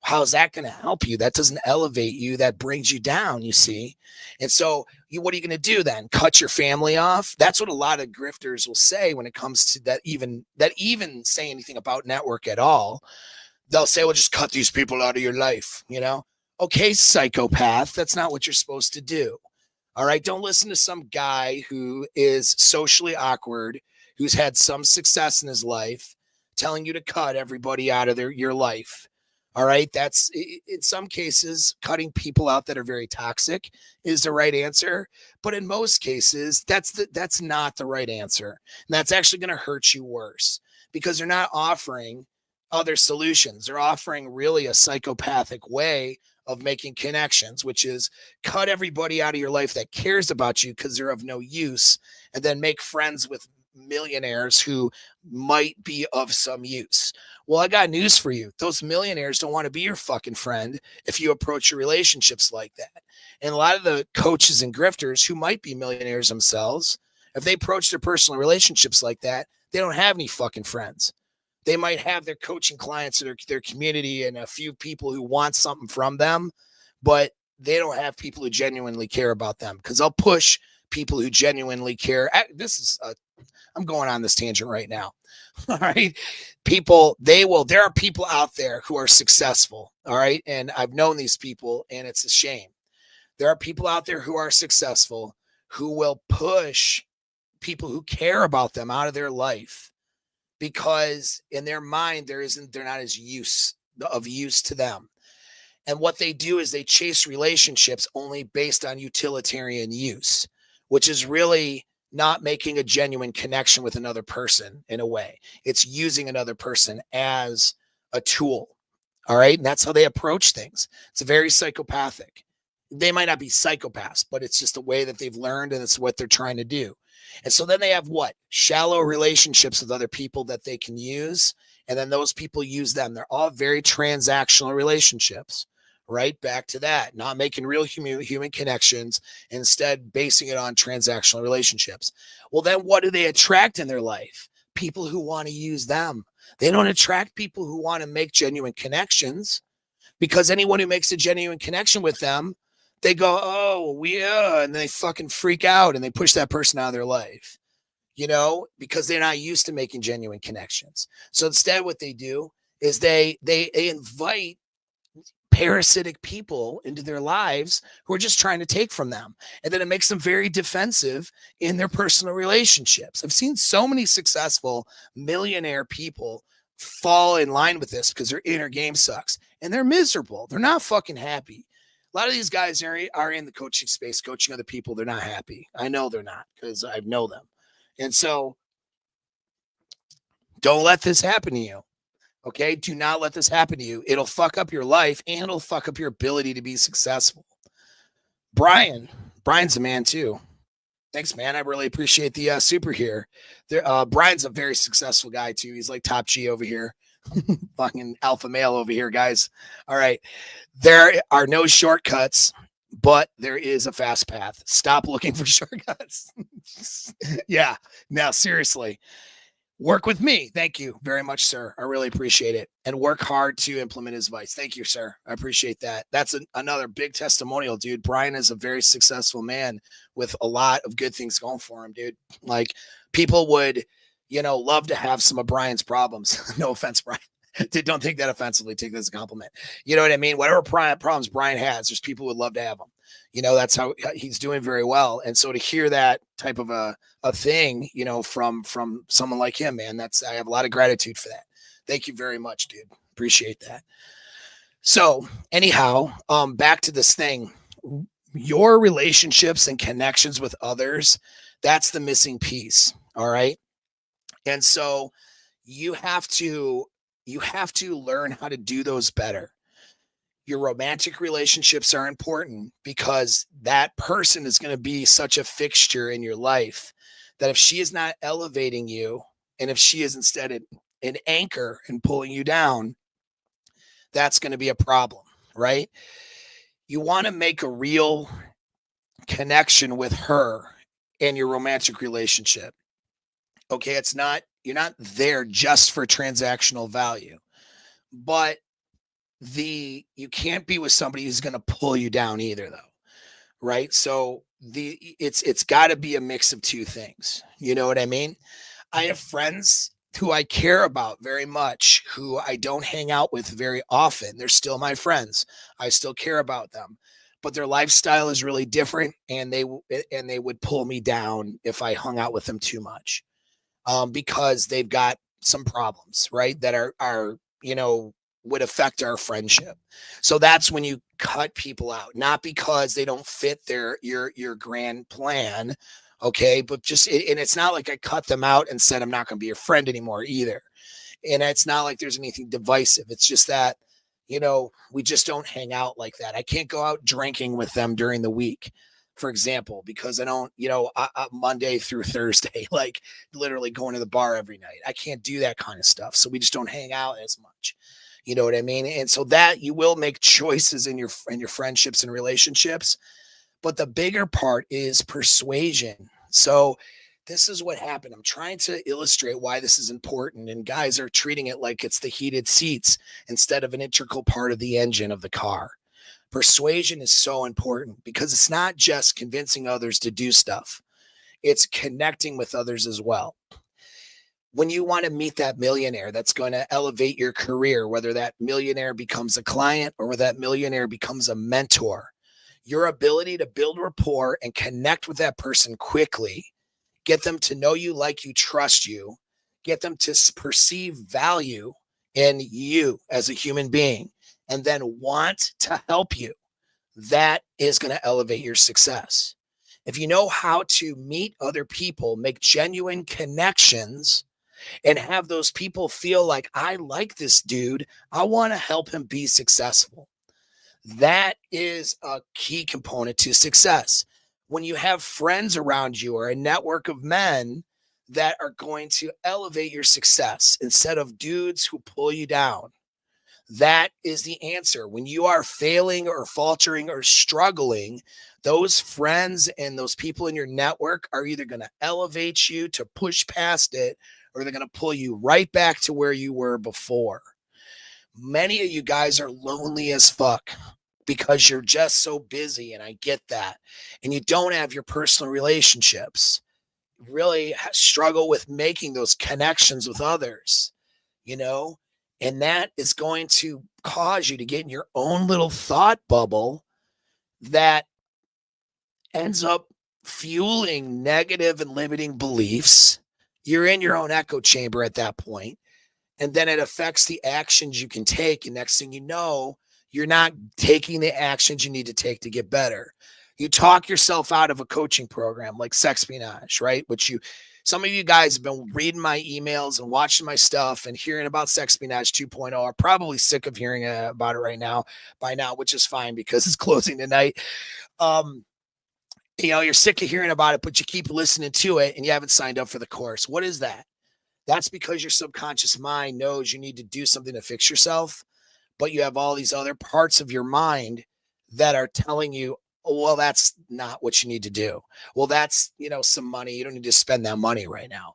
Speaker 1: How's that going to help you? That doesn't elevate you. That brings you down, you see? And so what are you going to do then? Cut your family off? That's what a lot of grifters will say when it comes to that even say anything about network at all. They'll say, well, just cut these people out of your life, Okay, psychopath, that's not what you're supposed to do. All right, don't listen to some guy who is socially awkward, who's had some success in his life, telling you to cut everybody out of your life. All right. That's in some cases, cutting people out that are very toxic is the right answer. But in most cases, that's not the right answer. And that's actually going to hurt you worse because they're not offering other solutions. They're offering really a psychopathic way of making connections, which is cut everybody out of your life that cares about you because they're of no use, and then make friends with millionaires who might be of some use. Well, I got news for you. Those millionaires don't want to be your fucking friend if you approach your relationships like that. And a lot of the coaches and grifters who might be millionaires themselves, if they approach their personal relationships like that, they don't have any fucking friends. They might have their coaching clients or their community and a few people who want something from them, but they don't have people who genuinely care about them because they'll push people who genuinely care. I'm going on this tangent right now. All right. There are people out there who are successful. All right. And I've known these people, and it's a shame. There are people out there who are successful who will push people who care about them out of their life because in their mind, they're not as of use to them. And what they do is they chase relationships only based on utilitarian use, which is really not making a genuine connection with another person in a way. It's using another person as a tool. All right. And that's how they approach things. It's very psychopathic. They might not be psychopaths, but it's just the way that they've learned, and it's what they're trying to do. And so then they have what? Shallow relationships with other people that they can use. And then those people use them. They're all very transactional relationships. Right back to that, not making real human connections, instead basing it on transactional relationships. Well, then what do they attract in their life? People who want to use them. They don't attract people who want to make genuine connections, because anyone who makes a genuine connection with them, they go, oh, yeah, and they fucking freak out and they push that person out of their life, because they're not used to making genuine connections. So instead what they do is they invite parasitic people into their lives who are just trying to take from them. And then it makes them very defensive in their personal relationships. I've seen so many successful millionaire people fall in line with this because their inner game sucks and they're miserable. They're not fucking happy. A lot of these guys are in the coaching space, coaching other people. They're not happy. I know they're not because I know them. And so don't let this happen to you. Okay, do not let this happen to you. It'll fuck up your life and it'll fuck up your ability to be successful. Brian's a man too. Thanks, man. I really appreciate the super here. Brian's a very successful guy too. He's like top G over here. Fucking alpha male over here, guys. All right. There are no shortcuts, but there is a fast path. Stop looking for shortcuts. Yeah. Now, seriously. Work with me. Thank you very much, sir. I really appreciate it. And work hard to implement his advice. Thank you, sir. I appreciate that. That's another big testimonial, dude. Brian is a very successful man with a lot of good things going for him, dude. Like, people would, love to have some of Brian's problems. No offense, Brian. Dude, don't take that offensively. Take this as a compliment. You know what I mean? Whatever problems Brian has, there's people who would love to have them. That's how he's doing very well. And so to hear that type of a thing, from someone like him, man, I have a lot of gratitude for that. Thank you very much, dude. Appreciate that. So anyhow, back to this thing, your relationships and connections with others, that's the missing piece. All right. And so you have to learn how to do those better. Your romantic relationships are important because that person is going to be such a fixture in your life that if she is not elevating you, and if she is instead an anchor and pulling you down, that's going to be a problem, right? You want to make a real connection with her in your romantic relationship. Okay, you're not there just for transactional value, but you can't be with somebody who's going to pull you down either, though, right? So it's got to be a mix of two things. You know what I mean? I have friends who I care about very much, who I don't hang out with very often. They're still my friends. I still care about them, but their lifestyle is really different, and they would pull me down if I hung out with them too much, because they've got some problems, right? That are would affect our friendship. So that's when you cut people out, not because they don't fit your grand plan, okay? But just and it's not like I cut them out and said I'm not going to be your friend anymore either. And it's not like there's anything divisive. It's just that, we just don't hang out like that. I can't go out drinking with them during the week, for example, because I don't, Monday through Thursday, like literally going to the bar every night. I can't do that kind of stuff. So we just don't hang out as much. You know what I mean? And so that you will make choices in your friendships and relationships. But the bigger part is persuasion. So this is what happened. I'm trying to illustrate why this is important. And guys are treating it like it's the heated seats instead of an integral part of the engine of the car. Persuasion is so important because it's not just convincing others to do stuff. It's connecting with others as well. When you want to meet that millionaire that's going to elevate your career, whether that millionaire becomes a client or that millionaire becomes a mentor, your ability to build rapport and connect with that person quickly, get them to know you, like you, trust you, get them to perceive value in you as a human being, and then want to help you, that is going to elevate your success. If you know how to meet other people, make genuine connections, and have those people feel like, I like this dude, I want to help him be successful. That is a key component to success. When you have friends around you or a network of men that are going to elevate your success instead of dudes who pull you down, that is the answer. When you are failing or faltering or struggling, those friends and those people in your network are either going to elevate you to push past it, or they're going to pull you right back to where you were before. Many of you guys are lonely as fuck because you're just so busy, and I get that. And you don't have your personal relationships. You really struggle with making those connections with others, and that is going to cause you to get in your own little thought bubble that ends up fueling negative and limiting beliefs. You're in your own echo chamber at that point, and then it affects the actions you can take. And next thing you know, you're not taking the actions you need to take to get better. You talk yourself out of a coaching program like Sexpionage, right? Some of you guys have been reading my emails and watching my stuff and hearing about Sexpionage 2.0 are probably sick of hearing about it by now, which is fine because it's closing tonight. You're sick of hearing about it, but you keep listening to it and you haven't signed up for the course. What is that? That's because your subconscious mind knows you need to do something to fix yourself, but you have all these other parts of your mind that are telling you, oh, well, that's not what you need to do. Well, that's, some money. You don't need to spend that money right now.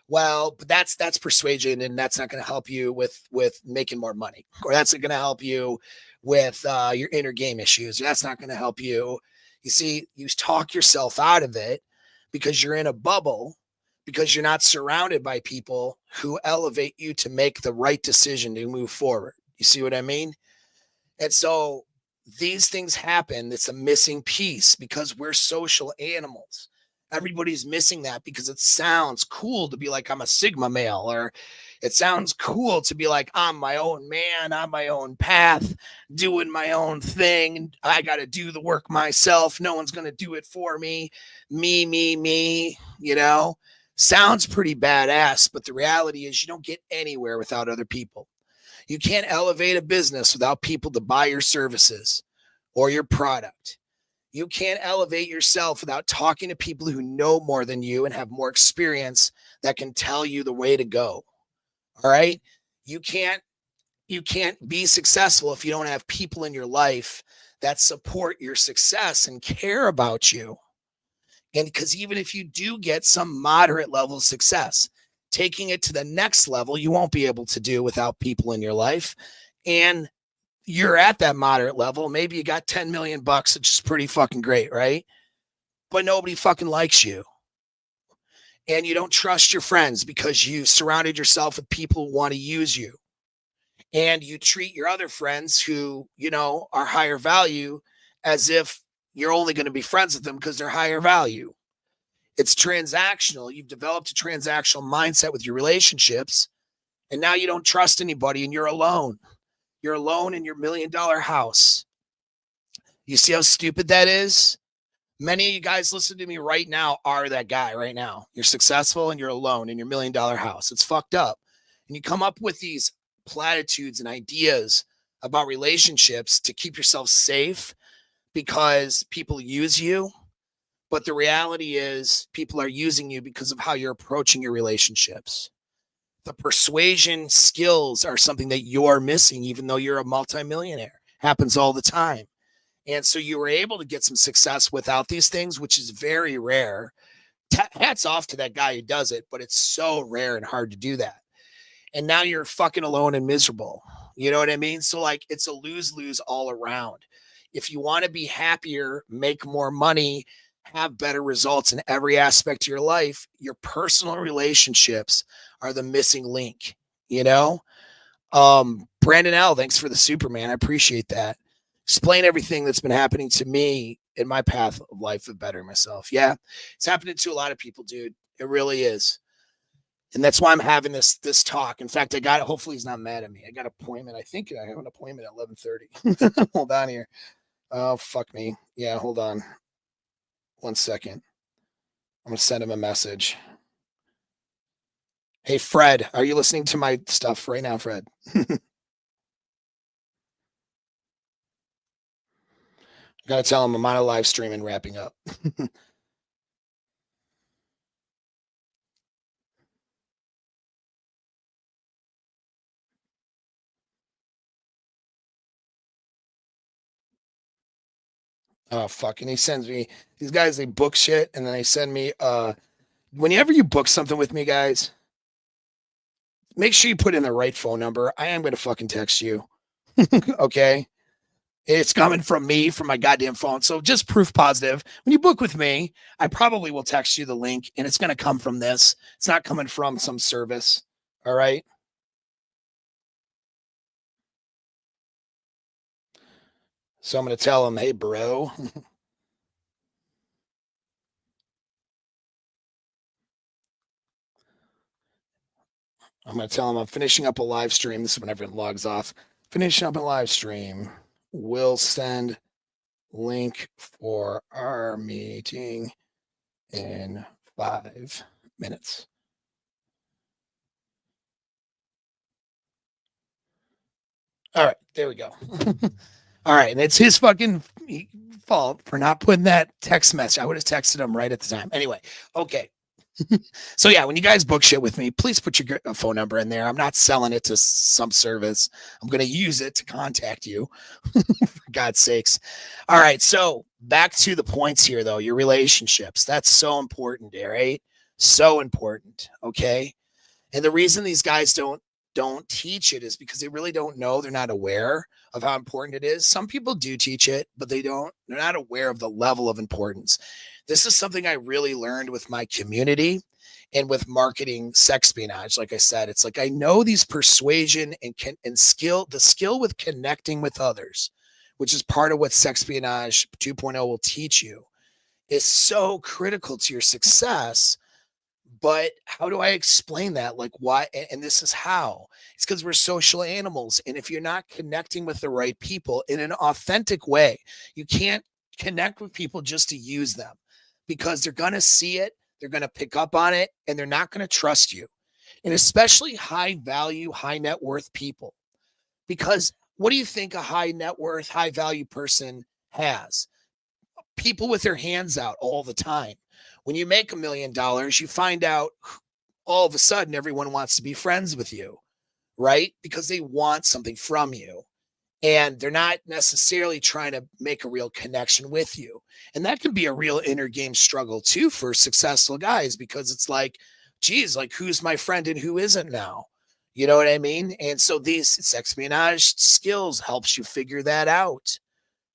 Speaker 1: Well, but that's persuasion, and that's not going to help you with making more money, or that's not going to help you with your inner game issues. Or that's not going to help you. You see, you talk yourself out of it because you're in a bubble, because you're not surrounded by people who elevate you to make the right decision to move forward. You see what I mean? And so these things happen. It's a missing piece because we're social animals. Everybody's missing that because it sounds cool to be like, I'm a Sigma male, or it sounds cool to be like, I'm my own man, I'm my own path, doing my own thing. I got to do the work myself. No one's going to do it for me. Me. Sounds pretty badass, but the reality is you don't get anywhere without other people. You can't elevate a business without people to buy your services or your product. You can't elevate yourself without talking to people who know more than you and have more experience that can tell you the way to go. All right? You can't be successful if you don't have people in your life that support your success and care about you. And because even if you do get some moderate level of success, taking it to the next level, you won't be able to do without people in your life. And you're at that moderate level. Maybe you got 10 million bucks, which is pretty fucking great, right? But nobody fucking likes you. And you don't trust your friends because you surrounded yourself with people who want to use you. And you treat your other friends who, are higher value as if you're only going to be friends with them because they're higher value. It's transactional. You've developed a transactional mindset with your relationships, and now you don't trust anybody and you're alone. You're alone in your $1 million house. You see how stupid that is? Many of you guys listening to me right now are that guy right now. You're successful and you're alone in your $1 million house. It's fucked up. And you come up with these platitudes and ideas about relationships to keep yourself safe because people use you. But the reality is, people are using you because of how you're approaching your relationships. The persuasion skills are something that you're missing, even though you're a multimillionaire. Happens all the time. And so you were able to get some success without these things, which is very rare. Hats off to that guy who does it, but it's so rare and hard to do that. And now you're fucking alone and miserable. You know what I mean? So, like, it's a lose-lose all around. If you want to be happier, make more money, have better results in every aspect of your life, your personal relationships are the missing link, you know? Brandon L, thanks for the Superman. I appreciate that. Explain everything that's been happening to me in my path of life of bettering myself. Yeah, it's happening to a lot of people, dude. It really is. And that's why I'm having this talk. In fact, I got it. Hopefully he's not mad at me. I got an appointment. I think I have an appointment at 11:30. Hold on here. Oh, fuck me. Yeah, hold on. 1 second. I'm going to send him a message. Hey, Fred, are you listening to my stuff right now, Fred? Gotta tell him I'm on a live stream and wrapping up. Oh, fuck. And he sends me, these guys, they book shit, and then they send me, whenever you book something with me, guys, make sure you put in the right phone number. I am going to fucking text you. Okay. It's coming from me, from my goddamn phone. So just proof positive. When you book with me, I probably will text you the link, and it's going to come from this. It's not coming from some service. All right. So I'm going to tell him, hey, bro. I'm going to tell him I'm finishing up a live stream. This is when everyone logs off. Finishing up a live stream. We'll send link for our meeting in 5 minutes. All right, there we go. All right, and it's his fucking fault for not putting that text message. I would have texted him right at the time. Anyway, okay. So yeah, when you guys book shit with me, please put your phone number in there. I'm not selling it to some service. I'm going to use it to contact you. For God's sakes. All right, so back to the points here, though. Your relationships. That's so important, right? So important. Okay. And the reason these guys don't teach it is because they really don't know. They're not aware of how important it is. Some people do teach it, but they're not aware of the level of importance. This is something I really learned with my community and with marketing Sexpionage. Like I said, it's like I know these persuasion and skill, the skill with connecting with others, which is part of what Sexpionage 2.0 will teach you, is so critical to your success. But how do I explain that? Like, why? And this is how. It's because we're social animals. And if you're not connecting with the right people in an authentic way, you can't connect with people just to use them, because they're going to see it, they're going to pick up on it, and they're not going to trust you. And especially high value, high net worth people. Because what do you think a high net worth, high value person has? People with their hands out all the time. When you make $1 million, you find out all of a sudden everyone wants to be friends with you, right? Because they want something from you. And they're not necessarily trying to make a real connection with you. And that can be a real inner game struggle too for successful guys, because it's like, geez, like, who's my friend and who isn't now? You know what I mean? And so these Sexpionage skills helps you figure that out,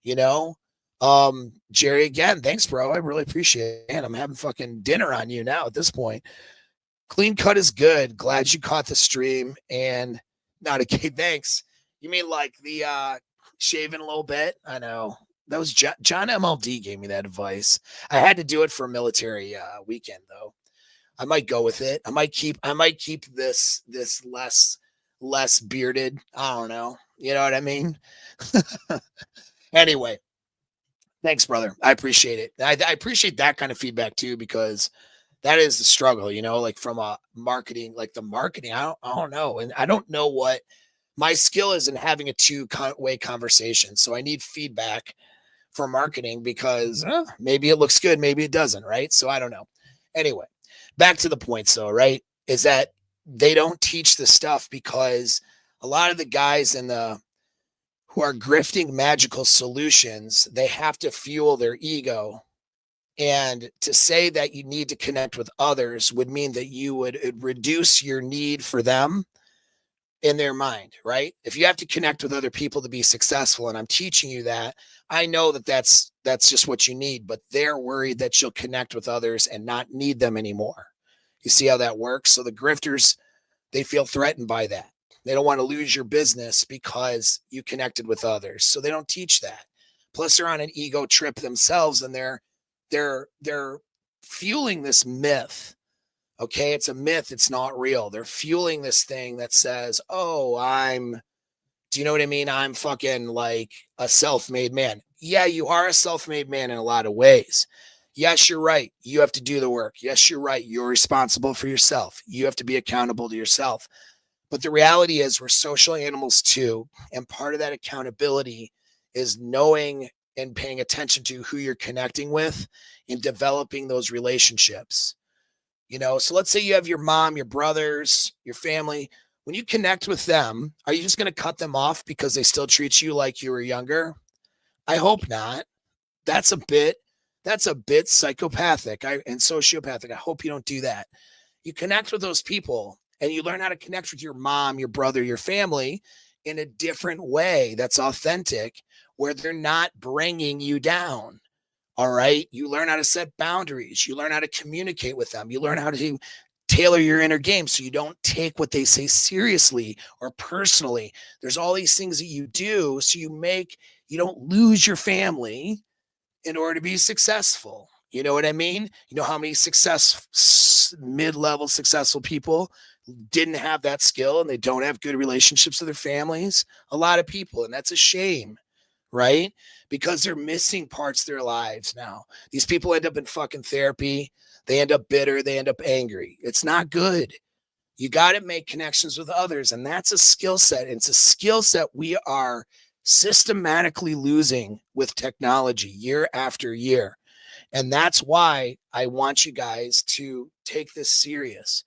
Speaker 1: you know? Jerry, again, thanks, bro. I really appreciate it. Man, I'm having fucking dinner on you now at this point. Clean cut is good. Glad you caught the stream. And not okay, thanks. You mean like the shaving a little bit? I know. That was John MLD gave me that advice. I had to do it for a military weekend though. I might go with it. I might keep this less bearded. I don't know. You know what I mean? Anyway, thanks, brother. I appreciate it. I appreciate that kind of feedback too, because that is the struggle, like from a marketing, like the marketing. I don't know. And I don't know what my skill is in having a two-way conversation. So I need feedback for marketing because maybe it looks good, maybe it doesn't, right? So I don't know. Anyway, back to the points though, right? Is that they don't teach the stuff because a lot of the guys in the who are grifting magical solutions, they have to fuel their ego. And to say that you need to connect with others would mean that you would reduce your need for them in their mind, right? If you have to connect with other people to be successful, and I'm teaching you that, I know that that's just what you need, but they're worried that you'll connect with others and not need them anymore. You see how that works? So the grifters, they feel threatened by that. They don't want to lose your business because you connected with others. So they don't teach that. Plus they're on an ego trip themselves, and they're fueling this myth. Okay, it's a myth, it's not real. They're fueling this thing that says, "Oh, do you know what I mean? I'm fucking like a self-made man." Yeah, you are a self-made man in a lot of ways. Yes, you're right. You have to do the work. Yes, you're right. You're responsible for yourself. You have to be accountable to yourself. But the reality is, we're social animals too. And part of that accountability is knowing and paying attention to who you're connecting with and developing those relationships. So let's say you have your mom, your brothers, your family. When you connect with them, are you just going to cut them off because they still treat you like you were younger? I hope not. That's a bit that's a bit psychopathic and sociopathic. I hope you don't do that. You connect with those people and you learn how to connect with your mom, your brother, your family in a different way that's authentic, where they're not bringing you down. All right. You learn how to set boundaries. You learn how to communicate with them. You learn how to tailor your inner game so you don't take what they say seriously or personally. There's all these things that you do so you don't lose your family in order to be successful. You know what I mean? You know how many mid-level successful people didn't have that skill and they don't have good relationships with their families? A lot of people, and that's a shame, right? Because they're missing parts of their lives now. These people end up in fucking therapy. They end up bitter. They end up angry. It's not good. You got to make connections with others. And that's a skill set. It's a skill set we are systematically losing with technology year after year. And that's why I want you guys to take this serious.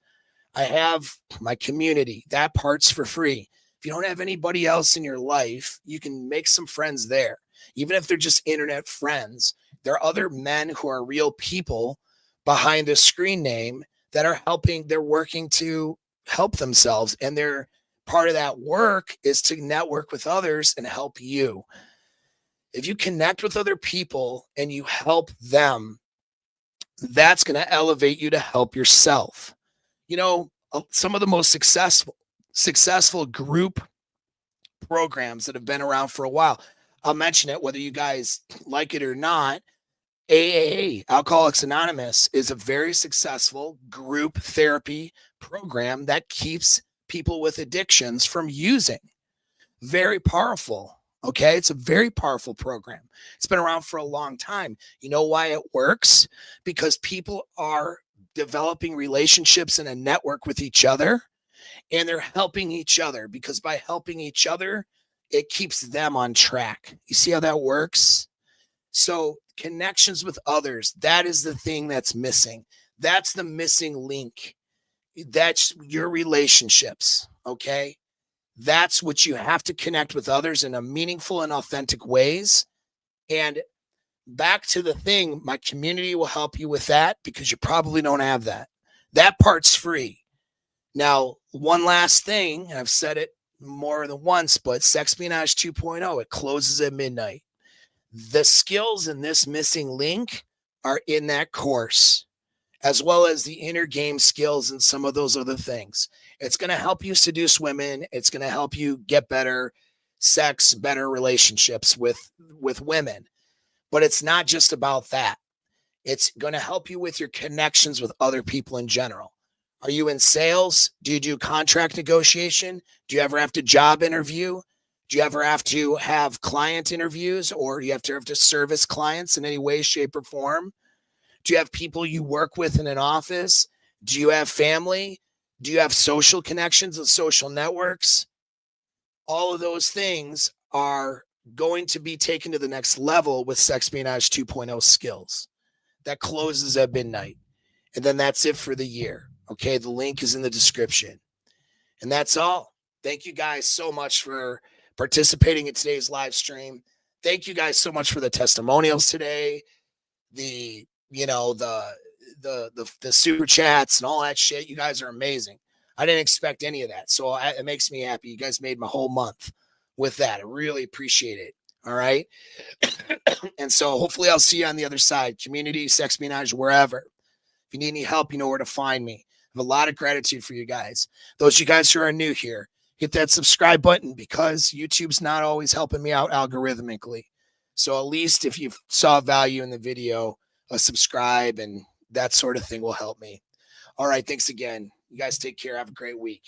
Speaker 1: I have my community. That part's for free. If you don't have anybody else in your life, you can make some friends there. Even if they're just internet friends, there are other men who are real people behind a screen name that are helping. They're working to help themselves. And they're part of that work is to network with others and help you. If you connect with other people and you help them, that's going to elevate you to help yourself. Some of the most successful group programs that have been around for a while. I'll mention it whether you guys like it or not. AAA, Alcoholics Anonymous, is a very successful group therapy program that keeps people with addictions from using. Very powerful. Okay. It's a very powerful program. It's been around for a long time. You know why it works? Because people are developing relationships and a network with each other, and they're helping each other, because by helping each other, it keeps them on track. You see how that works? So connections with others, that is the thing that's missing. That's the missing link. That's your relationships. Okay. That's what you have to connect with others in a meaningful and authentic ways. And back to the thing, my community will help you with that, because you probably don't have that. That part's free. Now, one last thing, I've said it more than once, but Sexpionage 2.0, it closes at midnight. The skills in this missing link are in that course, as well as the inner game skills and some of those other things. It's going to help you seduce women. It's going to help you get better sex, better relationships with women. But it's not just about that. It's going to help you with your connections with other people in general. Are you in sales? Do you do contract negotiation? Do you ever have to job interview? Do you ever have to have client interviews, or do you have to service clients in any way, shape, or form? Do you have people you work with in an office? Do you have family? Do you have social connections and social networks? All of those things are going to be taken to the next level with Sexpionage 2.0 skills. That closes at midnight. And then that's it for the year. Okay. The link is in the description. And that's all. Thank you guys so much for participating in today's live stream. Thank you guys so much for the testimonials today. The super chats and all that shit. You guys are amazing. I didn't expect any of that. So it makes me happy. You guys made my whole month with that. I really appreciate it. All right. And so hopefully I'll see you on the other side. Community, Sexpionage, wherever. If you need any help, you know where to find me. I have a lot of gratitude for you guys. Those of you guys who are new here, hit that subscribe button, because YouTube's not always helping me out algorithmically. So at least if you saw value in the video, a subscribe and that sort of thing will help me. All right. Thanks again. You guys take care. Have a great week.